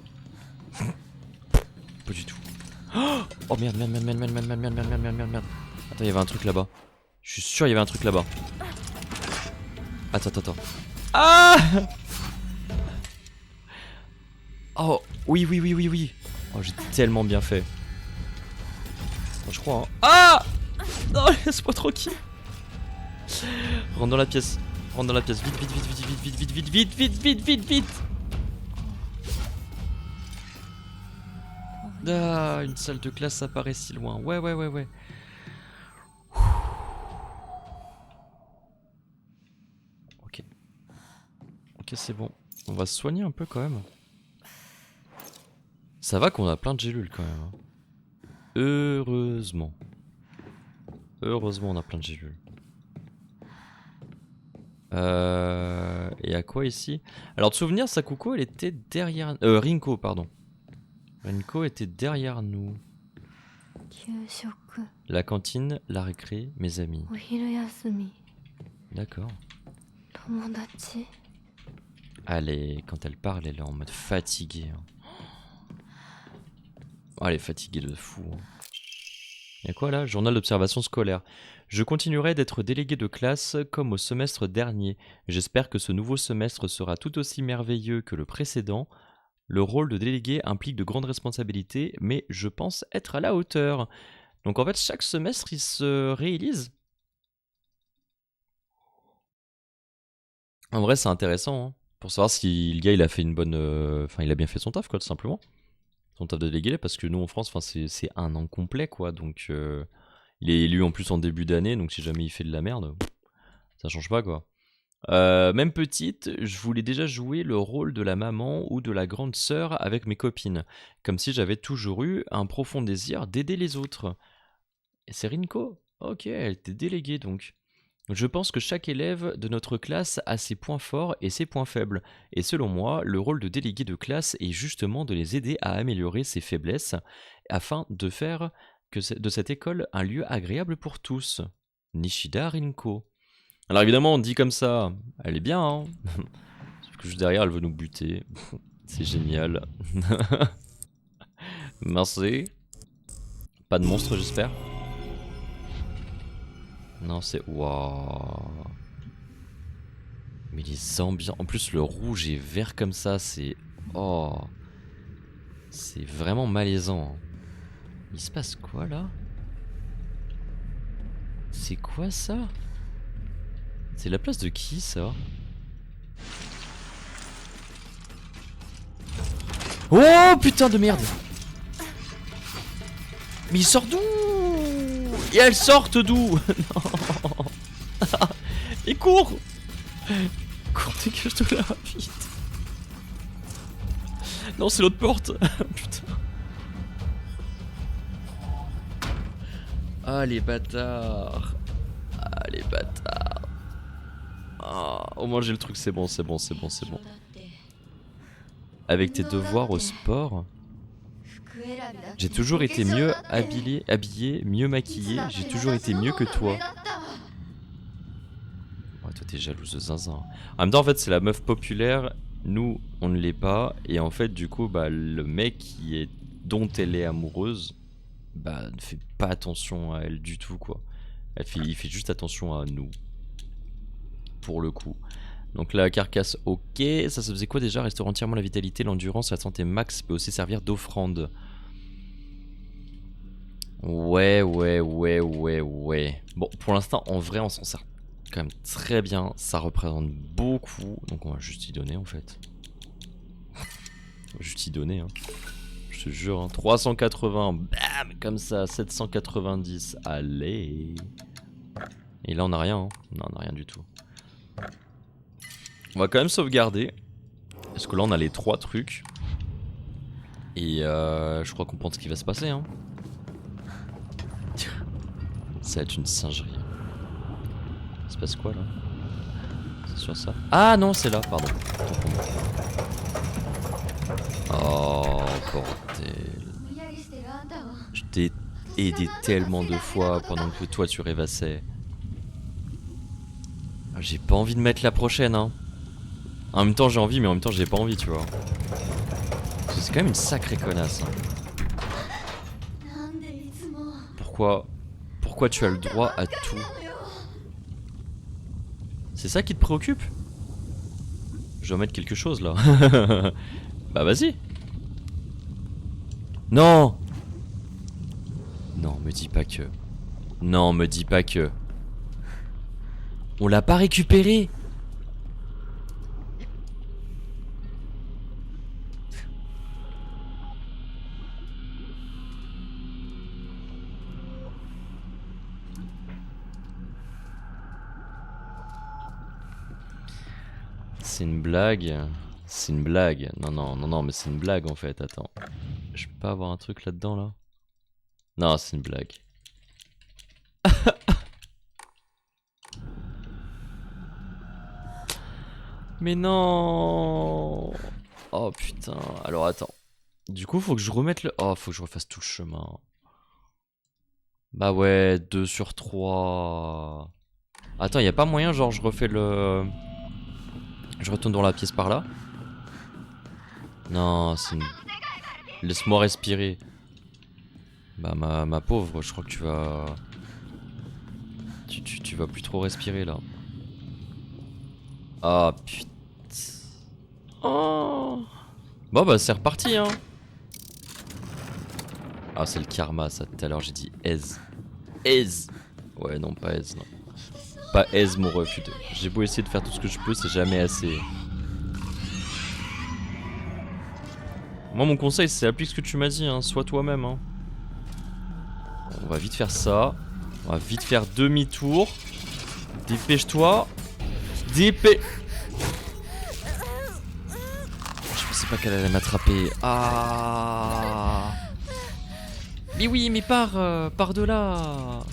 A: Pas du tout. Oh merde, merde, merde, merde, merde, merde, merde, merde, merde, merde, merde, merde. Attends, il y avait un truc là-bas. Je suis sûr, il y avait un truc là-bas. Attends, attends, attends. Ah! Oh, oui, oui, oui, oui, oui. Oh, j'ai tellement bien fait. Oh, je crois, hein. Ah! Non, laisse-moi tranquille. Rentre dans la pièce. Rentre dans la pièce. Vite, vite, vite, vite, vite, vite, vite, vite, vite, vite, vite, vite, vite. Ah, une salle de classe apparaît si loin. Ouais, ouais, ouais, ouais. Ok. Ok, c'est bon. On va se soigner un peu quand même. Ça va qu'on a plein de gélules quand même, hein. Heureusement. Heureusement, on a plein de gélules. Et à quoi ici? Alors de souvenir, Sakuko, elle était derrière... Rinko, pardon. Rinko était derrière nous. La cantine, la récré, mes amis. D'accord. Allez, quand elle parle, elle est en mode fatiguée. Hein. Oh, elle est fatiguée de fou. Hein. Y'a quoi là? Journal d'observation scolaire. Je continuerai d'être délégué de classe comme au semestre dernier. J'espère que ce nouveau semestre sera tout aussi merveilleux que le précédent. Le rôle de délégué implique de grandes responsabilités, mais je pense être à la hauteur. Donc en fait, chaque semestre, il se réélise. En vrai, c'est intéressant, hein, pour savoir si le gars, il a fait une bonne... Enfin, il a bien fait son taf, quoi, tout simplement. Son taf de délégué, parce que nous, en France, c'est un an complet, quoi. Donc, il est élu en plus en début d'année, donc si jamais il fait de la merde, ça change pas, quoi. Même petite, je voulais déjà jouer le rôle de la maman ou de la grande sœur avec mes copines, comme si j'avais toujours eu un profond désir d'aider les autres. Et c'est Rinko? Ok, elle était déléguée donc. Je pense que chaque élève de notre classe a ses points forts et ses points faibles. Et selon moi, le rôle de délégué de classe est justement de les aider à améliorer ses faiblesses, afin de faire de cette école un lieu agréable pour tous. Nishida Rinko. Alors évidemment, on dit comme ça, elle est bien, hein. Sauf que juste derrière, elle veut nous buter. C'est génial. Merci. Pas de monstre, j'espère. Non, c'est... Waouh. Mais les ambiances... En plus, le rouge et vert comme ça, c'est... Oh. C'est vraiment malaisant. Hein. Il se passe quoi, là? C'est quoi, ça? C'est la place de qui, ça? Oh, putain de merde! Mais il sort d'où? Et elles sortent d'où? Non. Et cours! Cours, dégage de là, vite! Non, c'est l'autre porte! Putain! Ah, les bâtards! Ah, les bâtards! Ah, au moins j'ai le truc, c'est bon, c'est bon, c'est bon, c'est bon. Avec tes devoirs au sport? J'ai toujours été mieux habillé, mieux maquillé, j'ai toujours été mieux que toi. Ouais, toi t'es jalouse de zinzin. En même temps, en fait, c'est la meuf populaire, nous, on ne l'est pas, et en fait, du coup, bah, le mec dont elle est amoureuse, bah, ne fait pas attention à elle du tout, quoi. Il fait juste attention à nous. Pour le coup. Donc la carcasse, ok. Ça se faisait quoi déjà? Restaurer entièrement la vitalité, l'endurance, la santé max peut aussi servir d'offrande. Ouais. Bon, pour l'instant, en vrai, on s'en sert quand même très bien. Ça représente beaucoup. Donc on va juste y donner en fait. On va juste y donner, hein. Je te jure, hein. 380, bam, comme ça, 790, allez. Et là, on a rien, hein. Non, on a rien du tout. On va quand même sauvegarder. Parce que là, on a les 3 trucs. Et je crois qu'on pense ce qui va se passer, hein. Ça va être une singerie. Il se passe quoi, là? C'est sur ça? Ah non, c'est là, pardon. Oh, bordel. Je t'ai aidé tellement de fois pendant que toi, tu rêvassais. J'ai pas envie de mettre la prochaine, hein. En même temps, j'ai envie, mais en même temps, j'ai pas envie, tu vois. C'est quand même une sacrée connasse. Hein. Pourquoi tu as le droit à tout? C'est ça qui te préoccupe? Je dois mettre quelque chose là. Bah vas-y. Non. Non, me dis pas que. Non, me dis pas que. On l'a pas récupéré. C'est une blague. C'est une blague. Non, mais c'est une blague en fait. Attends. Je peux pas avoir un truc là-dedans là? Non, c'est une blague. Mais non. Oh putain. Alors attends. Du coup, faut que je remette le... Oh, faut que je refasse tout le chemin. Bah ouais, 2 sur 3. Attends, y a pas moyen, genre je refais le... Je retourne dans la pièce par là? Non, c'est une... Laisse-moi respirer. Bah ma pauvre, je crois que tu vas... Tu vas plus trop respirer là. Ah putain. Oh. Bon bah c'est reparti hein. Ah c'est le karma ça, tout à l'heure j'ai dit aise. Aise. Ouais non pas aise non. Pas aise mon ref. J'ai beau essayer de faire tout ce que je peux, c'est jamais assez. Moi mon conseil c'est applique ce que tu m'as dit hein, sois toi-même hein. On va vite faire ça. On va vite faire demi-tour. Dépêche-toi. Je pensais pas qu'elle allait m'attraper. Ah. Mais oui, mais par de là.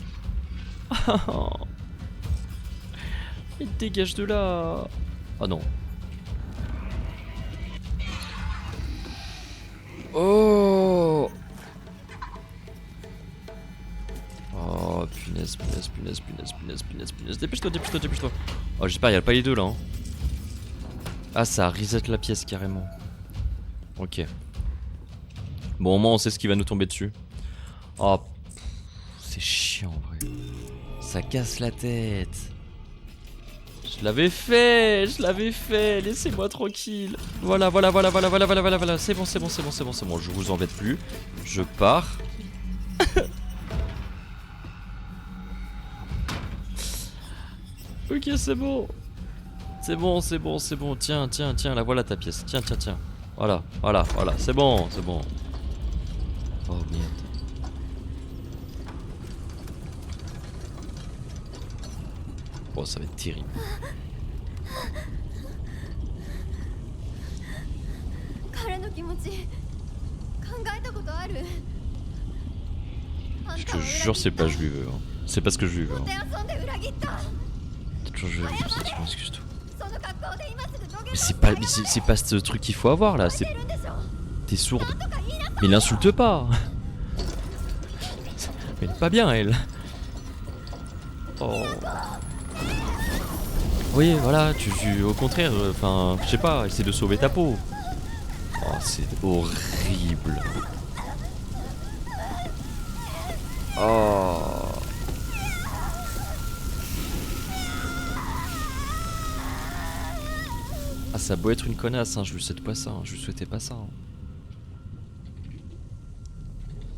A: Mais dégage de là. Ah non. Oh. Oh punaise, punaise, punaise, punaise, punaise, punaise, punaise. Dépêche-toi, dépêche-toi, dépêche-toi. Oh j'espère, y'a pas les deux là. Hein. Ah ça reset la pièce carrément. Ok. Bon au moins on sait ce qui va nous tomber dessus. Oh. C'est chiant en vrai. Ça casse la tête. Je l'avais fait, laissez-moi tranquille. Voilà, voilà, voilà, voilà, voilà, voilà, voilà, voilà. C'est bon, c'est bon, c'est bon, c'est bon, c'est bon. Je vous embête plus. Je pars. Ok, c'est bon. C'est bon, c'est bon, c'est bon. Tiens, tiens, tiens, la voilà ta pièce. Tiens, tiens, tiens. Voilà, voilà, voilà. C'est bon, c'est bon. Oh merde. Oh, ça va être terrible. Je te jure, c'est pas je lui veux. Hein. C'est pas ce que je lui veux. Hein. Je lui veux ça, tu m'excuses tout. Mais c'est pas ce truc qu'il faut avoir là. T'es sourde. Mais l'insulte pas. Mais elle est pas bien elle. Oh. Oui, voilà, au contraire, enfin, je sais pas, essaie de sauver ta peau. Oh, c'est horrible. Oh. Ah, ça a beau être une connasse, hein, je lui souhaite pas ça, hein, je lui souhaitais pas ça. Hein.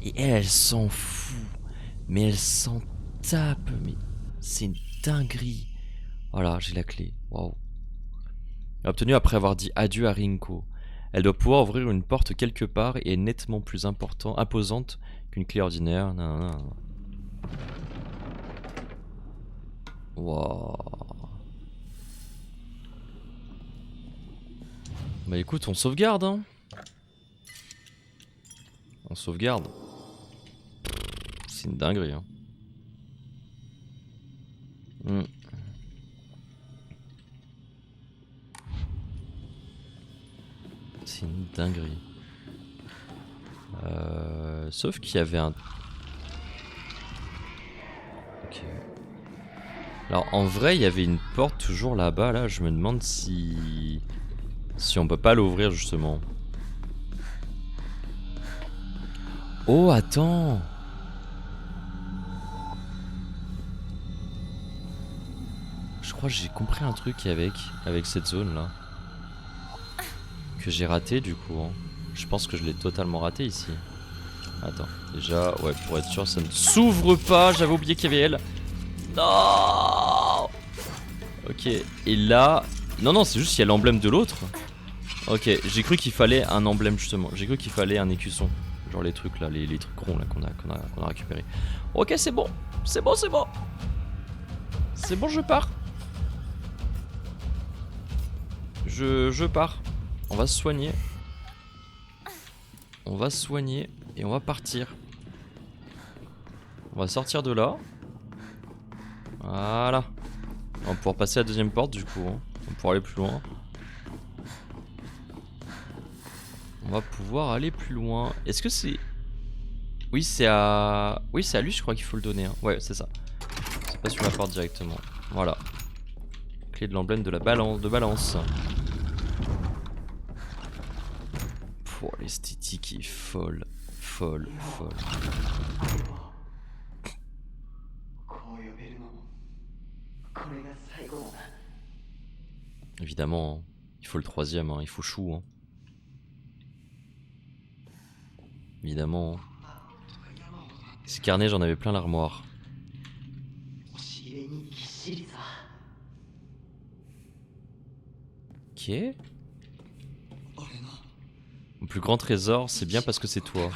A: Et elle s'en fout. Mais elle s'en tape, mais c'est une dinguerie. Voilà, j'ai la clé. Waouh. Obtenue après avoir dit adieu à Rinko. Elle doit pouvoir ouvrir une porte quelque part et est nettement plus imposante qu'une clé ordinaire. Non, non. Waouh. Bah écoute, on sauvegarde hein. On sauvegarde. C'est une dinguerie hein. C'est une dinguerie. Sauf qu'il y avait un... Ok. Alors en vrai il y avait une porte toujours là-bas là. Je me demande si on peut pas l'ouvrir justement. Oh attends. Je crois que j'ai compris un truc avec cette zone là. Que j'ai raté du coup. Hein. Je pense que je l'ai totalement raté ici. Attends, déjà, ouais, pour être sûr, ça ne s'ouvre pas. J'avais oublié qu'il y avait elle. Non. Ok, et là... Non, non, c'est juste qu'il y a l'emblème de l'autre. Ok, j'ai cru qu'il fallait un emblème justement. J'ai cru qu'il fallait un écusson. Genre les trucs là, les trucs ronds là qu'on a récupérés. Ok, c'est bon. C'est bon, c'est bon. C'est bon, je pars. Je pars. On va se soigner. On va se soigner et on va partir. On va sortir de là. Voilà. On va pouvoir passer à la deuxième porte du coup. Hein. On va pouvoir aller plus loin. On va pouvoir aller plus loin. Est-ce que c'est... Oui, c'est à... Oui, c'est à lui, je crois qu'il faut le donner. Hein. Ouais, c'est ça. C'est pas sur la porte directement. Voilà. Clé de l'emblème de la balance. Pouah, l'esthétique est folle. Folle. Évidemment, hein. Il faut le troisième, hein. Il faut chou. Hein. Évidemment. Hein. Ces carnets, j'en avais plein l'armoire. Ok. Mon plus grand trésor, c'est bien parce que c'est toi.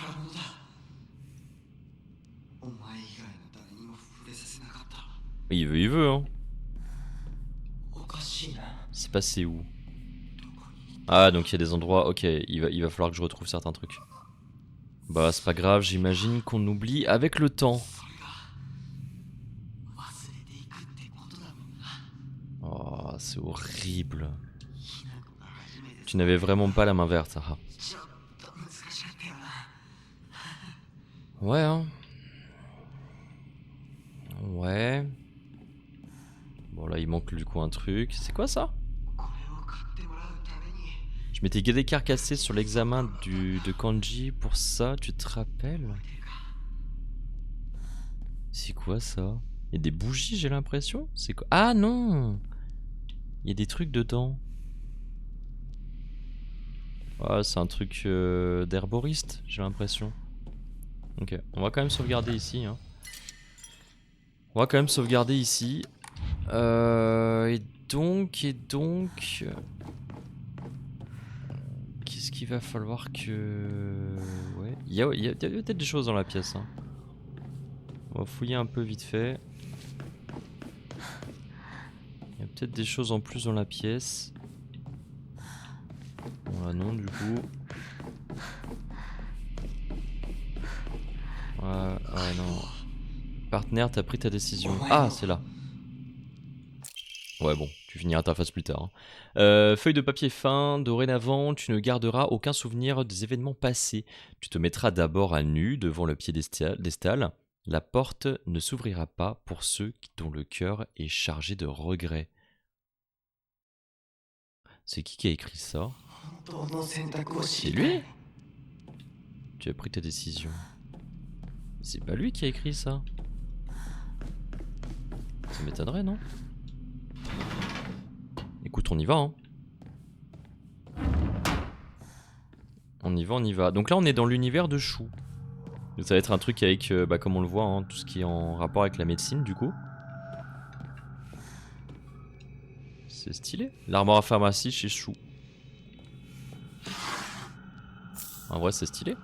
A: Mais il veut, hein. C'est passé où? Ah, donc il y a des endroits... Ok, il va falloir que je retrouve certains trucs. Bah, c'est pas grave, j'imagine qu'on oublie avec le temps. Oh, c'est horrible. Tu n'avais vraiment pas la main verte, Sarah. Ouais, hein. Ouais. Bon, là, il manque du coup un truc. C'est quoi ça? Je m'étais décarcassé sur l'examen de kanji pour ça, tu te rappelles? C'est quoi ça? Il y a des bougies, j'ai l'impression. C'est quoi? Ah non! Il y a des trucs dedans. Ah, c'est un truc d'herboriste, j'ai l'impression. Ok, on va quand même sauvegarder ici. Hein. On va quand même sauvegarder ici. Et donc... Qu'est-ce qu'il va falloir que... Ouais, il y a peut-être des choses dans la pièce. Hein. On va fouiller un peu vite fait. Il y a peut-être des choses en plus dans la pièce. Bon là non du coup. Ouais non. Partenaire, t'as pris ta décision. Ah c'est là. Ouais bon, tu finiras ta phase plus tard. Hein. Feuille de papier fin, dorénavant, tu ne garderas aucun souvenir des événements passés. Tu te mettras d'abord à nu devant le piédestal. La porte ne s'ouvrira pas pour ceux dont le cœur est chargé de regrets. C'est qui a écrit ça? C'est lui? Tu as pris ta décision. C'est pas lui qui a écrit ça? Ça m'étonnerait, non? Écoute, on y va, hein. On y va. Donc là, on est dans l'univers de Chou. Donc ça va être un truc avec, comme on le voit, hein, tout ce qui est en rapport avec la médecine, du coup. C'est stylé. L'armoire à pharmacie chez Chou. En vrai, c'est stylé.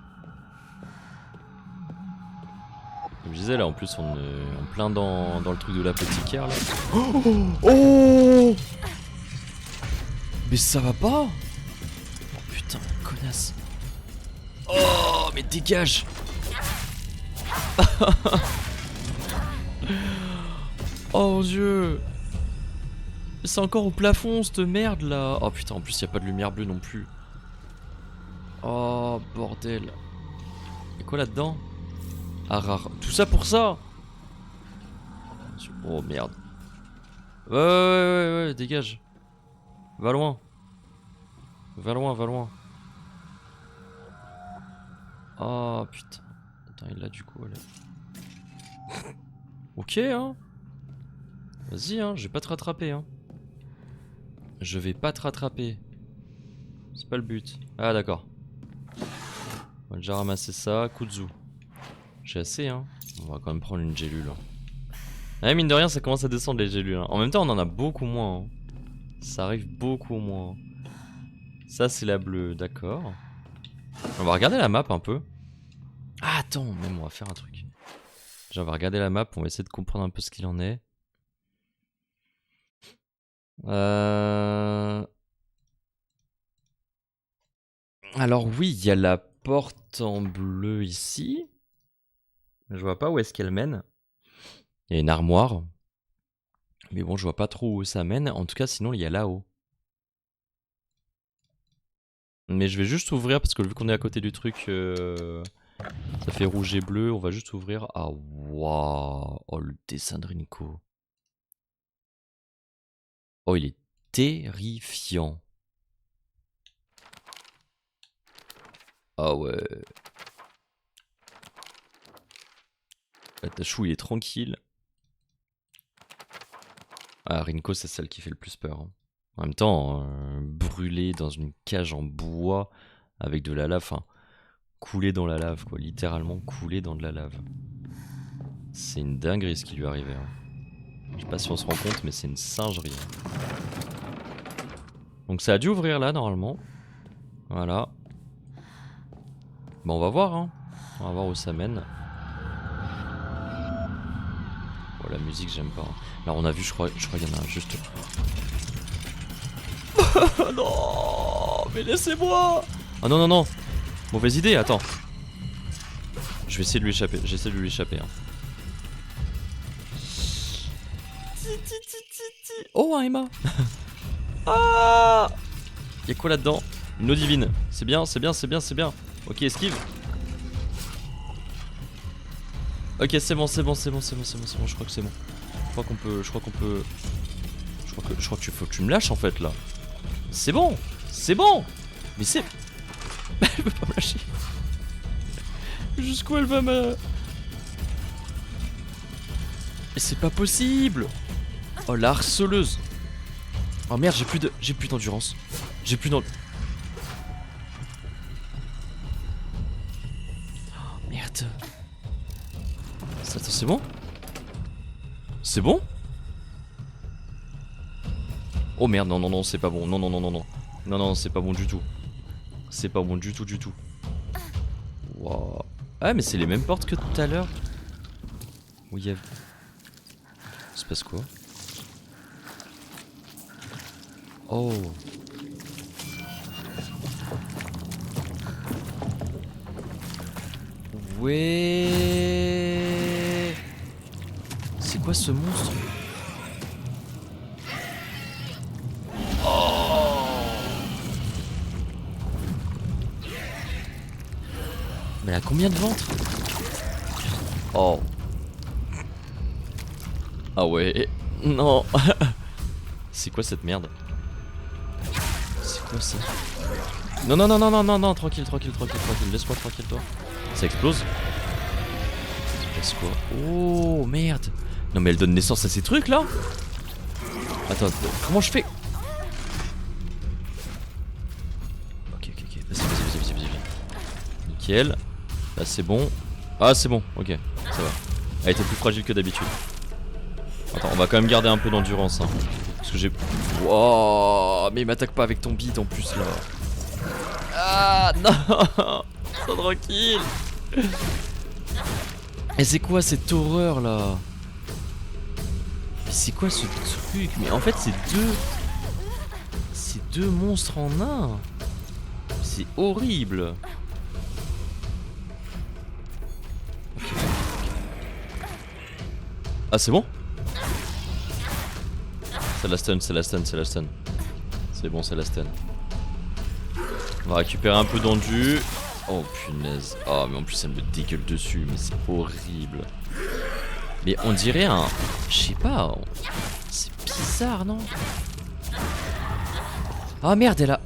A: Comme je disais, là, en plus, on est en plein dans le truc de l'apothicaire, là. Oh! Mais ça va pas? Oh putain, connasse. Oh, mais dégage! Oh mon dieu! C'est encore au plafond, cette merde là! Oh putain, en plus, y a pas de lumière bleue non plus. Oh bordel. Y'a quoi là-dedans? Ah rare. Tout ça pour ça? Oh merde. Ouais, dégage. Va loin. Va loin. Oh putain. Attends, il l'a du coup, allez. Ok, hein. Vas-y, hein, je vais pas te rattraper, hein. Je vais pas te rattraper. C'est pas le but. Ah d'accord. On va déjà ramasser ça. Kuzu. J'ai assez, hein. On va quand même prendre une gélule. Hein. Ah, mine de rien, ça commence à descendre les gélules. Hein. En même temps, on en a beaucoup moins. Hein. Ça arrive beaucoup moins. Ça, c'est la bleue, d'accord. On va regarder la map un peu. Ah, attends, même on va faire un truc. Déjà, on va regarder la map, on va essayer de comprendre un peu ce qu'il en est. Alors oui, il y a la porte en bleu ici. Je vois pas où est-ce qu'elle mène. Il y a une armoire. Mais bon, je vois pas trop où ça mène. En tout cas, sinon, il y a là-haut. Mais je vais juste ouvrir parce que vu qu'on est à côté du truc, Ça fait rouge et bleu, on va juste ouvrir. Ah waouh. Oh le dessin de Rinko. Oh il est terrifiant. Ah ouais. Tachou il est tranquille. Ah Rinko c'est celle qui fait le plus peur. Hein. En même temps, brûler dans une cage en bois avec de la lave, enfin couler dans la lave quoi, littéralement couler dans de la lave. C'est une dinguerie ce qui lui est arrivé. Hein. Je sais pas si on se rend compte mais c'est une singerie. Hein. Donc ça a dû ouvrir là normalement. Voilà. Bon on va voir hein. On va voir où ça mène. Bon la musique j'aime pas. Hein. Là on a vu je crois qu'il y en a un juste. Non mais laissez-moi. Oh non non non. Mauvaise idée, attends. Je vais essayer de lui échapper, j'essaie de lui échapper. Hein. Oh un Emma. Ah. Y'a quoi là-dedans? Une eau divine. C'est bien, c'est bien, c'est bien, c'est bien. Ok, esquive. Ok, c'est bon, c'est bon, c'est bon, c'est bon, c'est bon, c'est bon, je crois que c'est bon. Je crois qu'on peut. Je crois que tu faut que tu me lâches en fait là. C'est bon! C'est bon! Mais c'est. Elle veut pas me lâcher. Jusqu'où elle va me. Mais c'est pas possible! Oh la harceleuse! Oh merde, j'ai plus d'endurance. J'ai plus d'endurance. Oh, merde. Attends, c'est bon? C'est bon? Oh merde, non, non, non, c'est pas bon. Non, non, non, non, non. Non, non, c'est pas bon du tout. C'est pas bon du tout, du tout. Wow. Ah, mais c'est les mêmes portes que tout à l'heure. Où il y a. Il se passe quoi? Oh. Ouais. C'est quoi ce monstre? Mais elle a combien de ventre? Oh. Ah ouais. Non. C'est quoi cette merde? C'est quoi ça? Non, non, non, non, non, non, non, tranquille, tranquille, tranquille, tranquille. Laisse-moi tranquille, toi. Ça explose? C'est quoi? Oh, merde. Non, mais elle donne naissance à ces trucs là? Attends, comment je fais? Ok, ok, ok. Vas-y, vas-y, vas-y, vas-y, vas-y. Nickel. Là, c'est bon. Ah, c'est bon, ok, ça va. Elle était plus fragile que d'habitude. Attends, on va quand même garder un peu d'endurance. Hein, parce que j'ai. Wow, mais il m'attaque pas avec ton bide en plus là. Ah, non. Sois tranquille. Et c'est quoi cette horreur là? Mais c'est quoi ce truc? Mais en fait, c'est deux. C'est deux monstres en un. C'est horrible. Ah c'est bon? C'est la stun, c'est la stun, c'est la stun. C'est bon, c'est la stun. On va récupérer un peu d'endu. Oh punaise. Oh mais en plus elle me dégueule dessus, mais c'est horrible. Mais on dirait un... Je sais pas. C'est bizarre, non? Ah merde, elle a...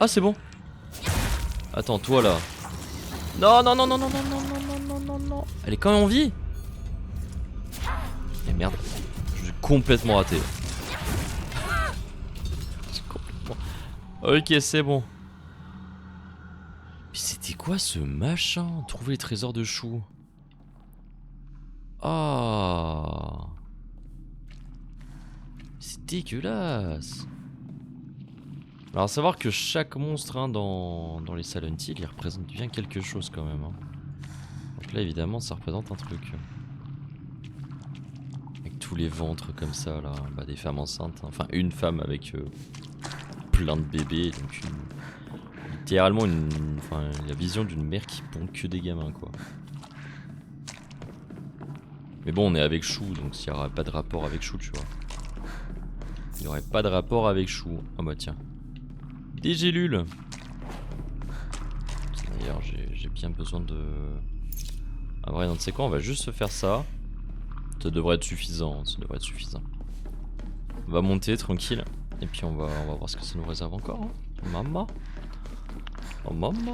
A: Ah c'est bon. Attends, toi là. Non, non, non, non, non, non, non, non, non, non, non, non. Elle est quand même en vie? Et merde, je suis complètement raté. Complètement... Ok, c'est bon. Mais c'était quoi ce machin? Trouver les trésors de Chou. Ah, c'est dégueulasse. Alors à savoir que chaque monstre hein, dans les Silent Hill, il représente bien quelque chose quand même. Hein. Donc là évidemment ça représente un truc. Avec tous les ventres comme ça là, bah, des femmes enceintes. Hein. Enfin une femme avec plein de bébés. Donc littéralement la vision d'une mère qui pond que des gamins quoi. Mais bon on est avec Chou donc s'il n'y aura pas de rapport avec Chou tu vois. Il n'y aurait pas de rapport avec Chou. Ah bah tiens. Des gélules. D'ailleurs, j'ai bien besoin de... Ah vrai, non, tu sais quoi, on va juste se faire ça. Ça devrait être suffisant, ça devrait être suffisant. On va monter tranquille. Et puis on va voir ce que ça nous réserve encore. Hein. Maman. Oh maman.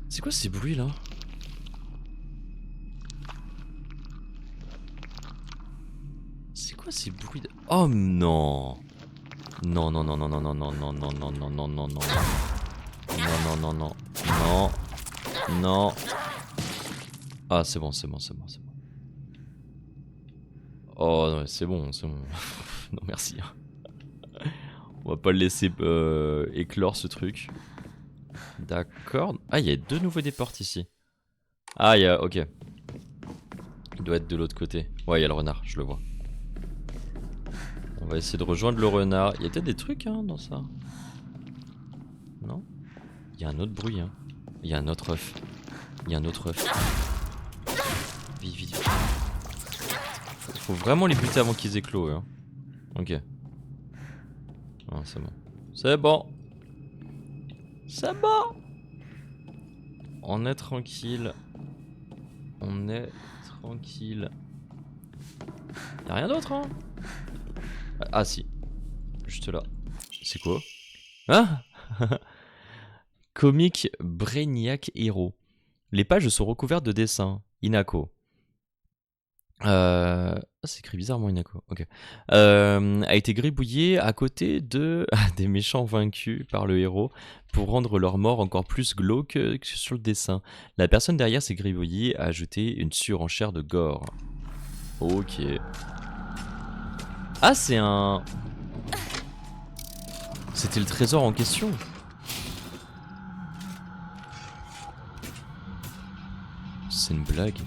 A: C'est quoi ces bruits là? C'est quoi ces bruits de... Oh non. Non non non non non non non non non non non non non non non non non non non non. Ah c'est bon c'est bon c'est bon c'est bon. Oh non c'est bon c'est bon. Non merci. On va pas le laisser éclore ce truc. D'accord. Ah il y a 2 nouveaux déports ici. Ah il y a... Ok. Il doit être de l'autre côté. Ouais il y a le renard je le vois. On va essayer de rejoindre le renard. Il y a peut-être des trucs hein, dans ça. Non? Il y a un autre bruit hein. Il y a un autre œuf. Il y a un autre œuf. Vite, vite, vite. Faut vraiment les buter avant qu'ils éclosent. Hein. Ok. Ah, c'est bon. C'est bon. C'est bon. On est tranquille. On est tranquille. Y'a rien d'autre hein? Ah si. Juste là. C'est quoi? Hein? Comic Brainiac Hero. Les pages sont recouvertes de dessins. Inako. C'est écrit bizarrement Inako. Ok. A été gribouillé à côté de des méchants vaincus par le héros pour rendre leur mort encore plus glauque que sur le dessin. La personne derrière ces gribouillis a ajouté une surenchère de gore. Ok. Ah c'est un... C'était le trésor en question. C'est une blague.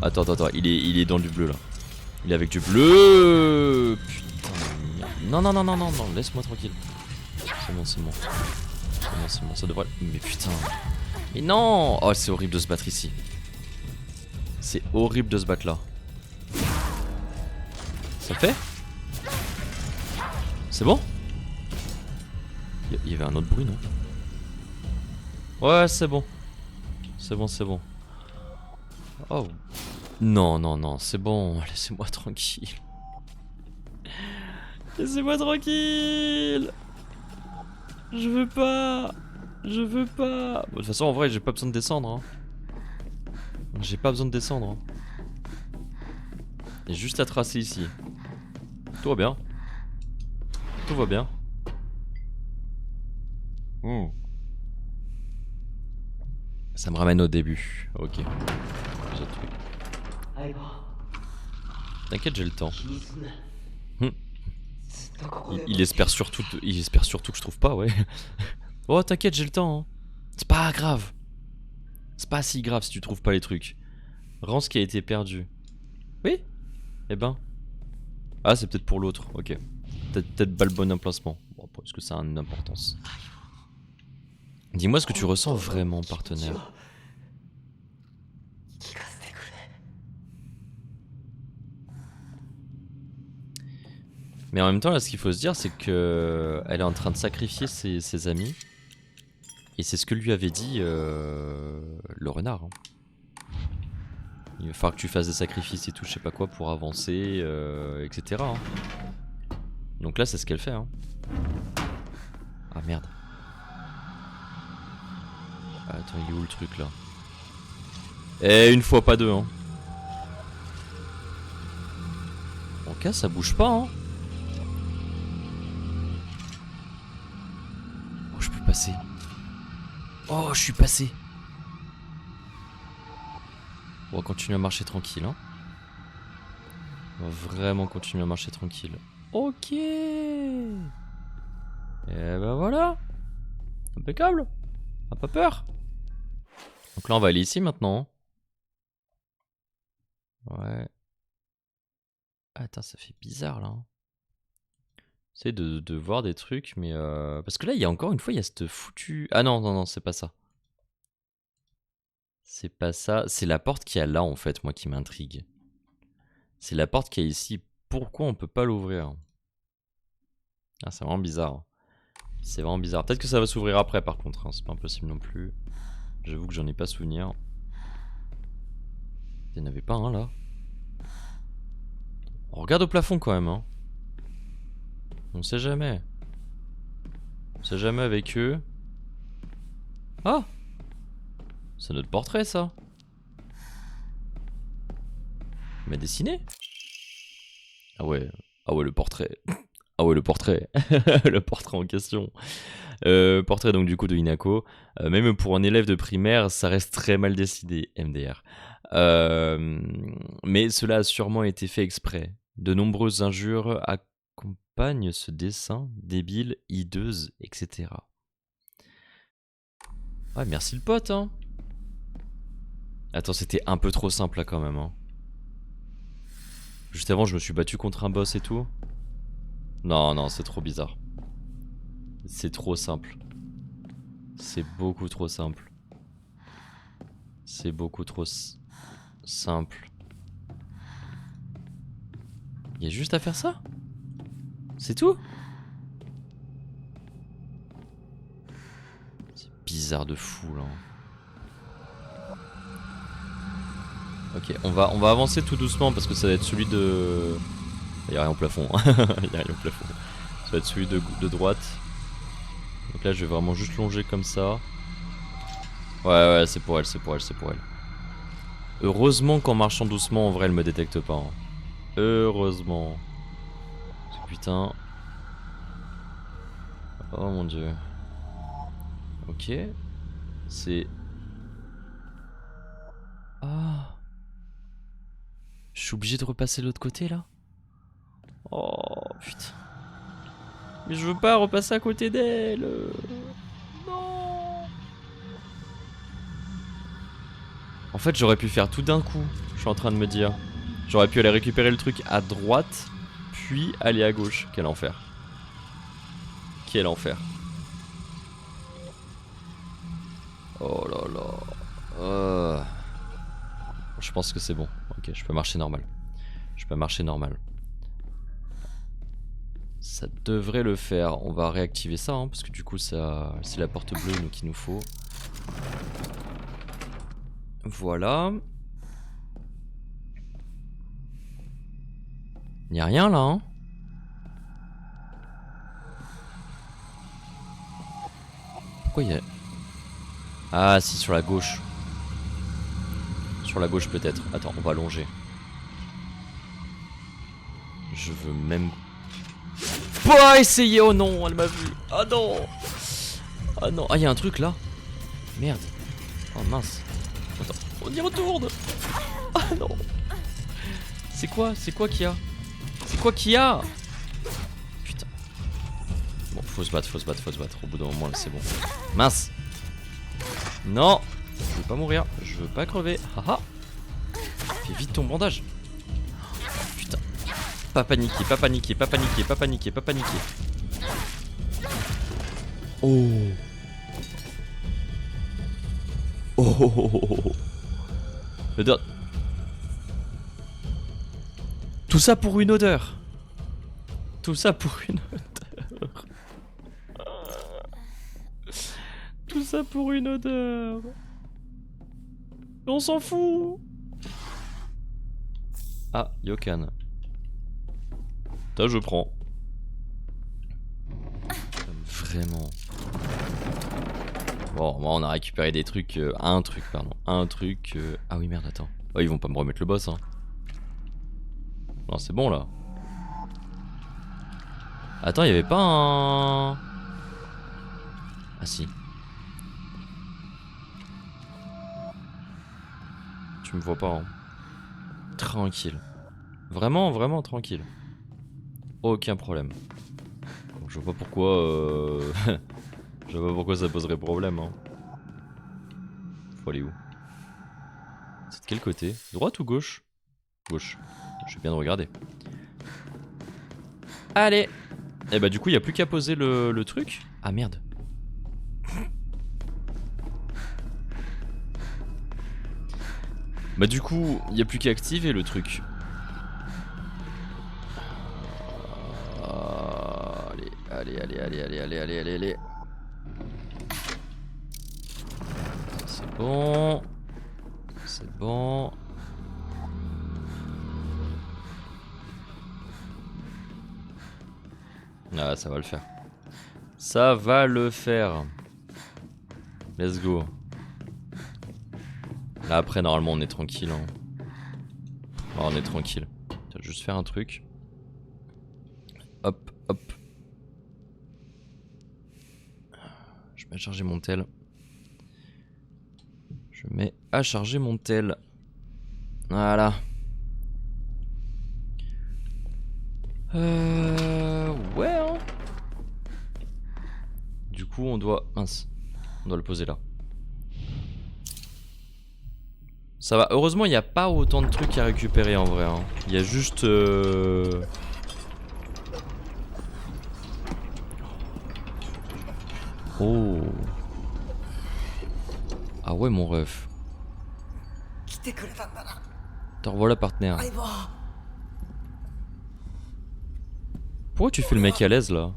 A: Attends, il est dans du bleu là. Il est avec du bleu. Putain. Non, non, non, non, non, non, laisse-moi tranquille. C'est bon, c'est bon. C'est bon, c'est bon, ça devrait... Mais putain. Mais non. Oh, c'est horrible de se battre ici. C'est horrible de se battre là. Ça fait? C'est bon? Il y avait un autre bruit, non? Ouais, c'est bon. C'est bon, c'est bon. Oh. Non, non, non, c'est bon. Laissez-moi tranquille. Laissez-moi tranquille. Je veux pas. Je veux pas. Bon, de toute façon, en vrai, j'ai pas besoin de descendre. Hein. J'ai pas besoin de descendre. Hein. Il y a juste à tracer ici. Tout va bien. Tout va bien. Ça me ramène au début. Ok. T'inquiète, j'ai le temps. Il espère surtout que je trouve pas, ouais. Oh, t'inquiète, j'ai le temps. Hein. C'est pas grave. C'est pas si grave si tu trouves pas les trucs. Rends ce qui a été perdu. Oui? Eh ben. Ah, c'est peut-être pour l'autre. Ok. Peut-être pas le bon emplacement. Bon, est-ce que ça a une importance? Dis-moi ce que tu ressens vraiment, partenaire. Mais en même temps, là, ce qu'il faut se dire, c'est que elle est en train de sacrifier ses amis. Et c'est ce que lui avait dit le renard. Hein. Il va falloir que tu fasses des sacrifices et tout, je sais pas quoi, pour avancer, etc. Hein. Donc là, c'est ce qu'elle fait. Hein. Ah merde. Attends, il est où le truc là? Eh, une fois pas deux. Hein. Ok, ça bouge pas. Hein. Oh, je peux passer. Oh, je suis passé. On va continuer à marcher tranquille. Hein. On va vraiment continuer à marcher tranquille. Ok. Et ben voilà. Impeccable. Ah, pas peur. Donc là, on va aller ici maintenant. Ouais. Attends, ça fait bizarre là. Hein. J'essaie de voir des trucs, mais parce que là, il y a encore une fois, il y a cette foutue... Ah non, non, non, c'est pas ça. C'est pas ça. C'est la porte qu'il y a là, en fait, moi, qui m'intrigue. C'est la porte qu'il y a ici. Pourquoi on peut pas l'ouvrir? Ah, c'est vraiment bizarre. C'est vraiment bizarre. Peut-être que ça va s'ouvrir après par contre, hein. C'est pas impossible non plus. J'avoue que j'en ai pas souvenir. Il n'y en avait pas un là. On regarde au plafond quand même, hein. On sait jamais. On sait jamais avec eux. Ah! C'est notre portrait ça. Il m'a dessiné. Ah ouais le portrait. Ah ouais le portrait. Le portrait en question. Portrait donc du coup de Hinako. Même pour un élève de primaire, ça reste très mal dessiné, MDR. Mais cela a sûrement été fait exprès. De nombreuses injures accompagnent ce dessin, débile, hideuse, etc. Ouais, merci le pote, hein. Attends, c'était un peu trop simple là quand même, hein. Juste avant, je me suis battu contre un boss et tout. Non, c'est trop bizarre. C'est trop simple. C'est beaucoup trop simple. C'est beaucoup trop simple. Il y a juste à faire ça? C'est tout? C'est bizarre de fou là. Ok, on va avancer tout doucement parce que ça va être celui de... Il n'y a rien au plafond. Il y a rien au plafond. Ça va être celui de droite. Donc là je vais vraiment juste longer comme ça. Ouais, c'est pour elle, c'est pour elle, c'est pour elle. Heureusement qu'en marchant doucement, en vrai, elle me détecte pas. Hein. Heureusement. Putain. Oh mon dieu. Ok. C'est... Ah. Je suis obligé de repasser de l'autre côté là? Oh putain. Mais je veux pas repasser à côté d'elle. Non. En fait, j'aurais pu faire tout d'un coup. Je suis en train de me dire. J'aurais pu aller récupérer le truc à droite, puis aller à gauche. Quel enfer. Quel enfer. Oh là là. Je pense que c'est bon. Ok, je peux marcher normal. Je peux marcher normal. Ça devrait le faire. On va réactiver ça, hein, parce que du coup, ça, c'est la porte bleue qu'il nous faut. Voilà. Y'a rien là, hein. Pourquoi y'a... Ah, si, sur la gauche. Sur la gauche peut-être. Attends, on va longer. Je veux même pas essayer. Oh non, elle m'a vu. Ah non. Ah non. Ah, y'a un truc là. Merde. Oh mince. Attends, on y retourne. Ah non. C'est quoi? C'est quoi qu'il y a? C'est quoi qu'il y a? Putain. Bon, faut se battre, faut se battre, faut se battre. Au bout d'un moment, là, c'est bon. Mince. Non. Je veux pas mourir. Je veux pas crever. Haha. Fais vite ton bandage. Putain. Pas paniquer, pas paniquer, pas paniquer, pas paniquer, pas paniquer. Oh. Oh, oh, oh, oh, oh. L'odeur. Tout ça pour une odeur. Tout ça pour une odeur. Tout ça pour une odeur. On s'en fout. Ah, Yokan. Ça, je prends. Vraiment. Bon, moi, on a récupéré des trucs. Un truc, pardon. Un truc. Ah oui, merde, attends. Oh, ils vont pas me remettre le boss, hein. Non, c'est bon, là. Attends, il y avait pas un... Ah, si. Tu me vois pas, hein. Tranquille. Vraiment, vraiment tranquille. Aucun problème. Je vois pas pourquoi... Je vois pas pourquoi ça poserait problème, hein. Faut aller où? C'est de quel côté? Droite ou gauche? Gauche. Je vais bien regarder. Allez. Et bah du coup, il y a plus qu'à poser le truc. Ah merde. Bah du coup, il y a plus qu'à activer le truc. Allez, allez, allez, allez, allez, allez, allez, allez. C'est bon. C'est bon. Ah, ça va le faire. Ça va le faire. Let's go. Là, après, normalement, on est tranquille. Hein. Oh, on est tranquille. Je vais juste faire un truc. Hop, hop. Je mets à charger mon tel. Je mets à charger mon tel. Voilà. Ouais. Hein. Du coup, on doit... Mince. On doit le poser là. Ça va. Heureusement, il n'y a pas autant de trucs à récupérer en vrai. Hein. Il y a juste... Oh. Ah ouais, mon ref. Te revoilà, partenaire. Pourquoi tu fais le mec à l'aise là?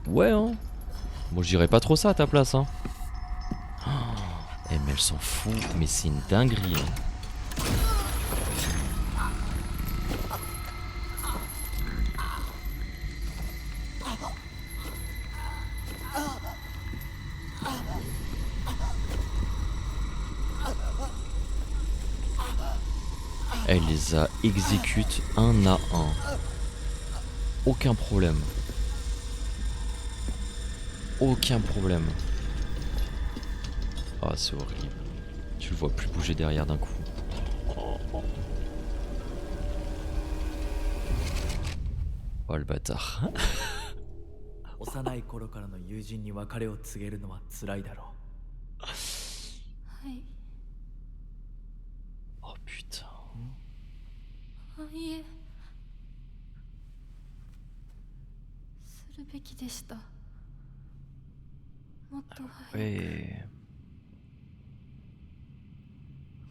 A: Ouais hein. Moi j'irais pas trop ça à ta place hein. Oh, mais elle s'en fout, mais c'est une dinguerie hein. Elle les a exécute un à un. Aucun problème. Aucun problème. Ah, c'est horrible. Tu le vois plus bouger derrière d'un coup. Oh le bâtard. Oh putain. Ouais.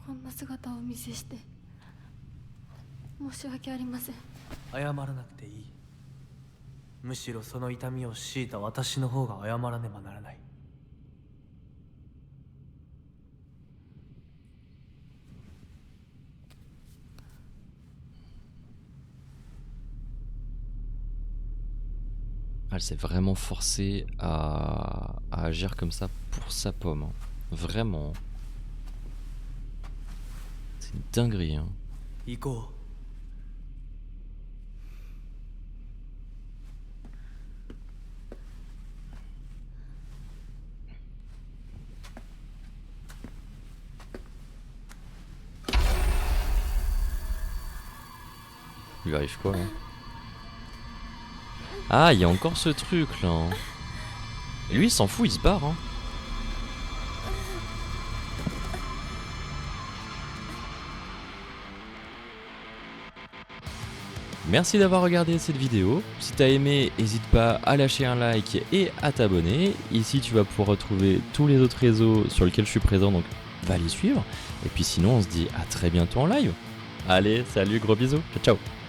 B: こんな姿をお見せして申し訳ありません。
C: 謝らなくていい。むしろその痛みを強いた私の方が謝らねばならない。
A: Elle s'est vraiment forcée à agir comme ça pour sa pomme. Hein. Vraiment. C'est une dinguerie. Hein.
C: Iko.
A: Il lui arrive quoi hein? Ah, il y a encore ce truc là. Hein. Et lui il s'en fout, il se barre. Hein. Merci d'avoir regardé cette vidéo. Si t'as aimé, n'hésite pas à lâcher un like et à t'abonner. Ici tu vas pouvoir retrouver tous les autres réseaux sur lesquels je suis présent, donc va les suivre. Et puis sinon on se dit à très bientôt en live. Allez, salut, gros bisous, ciao ciao.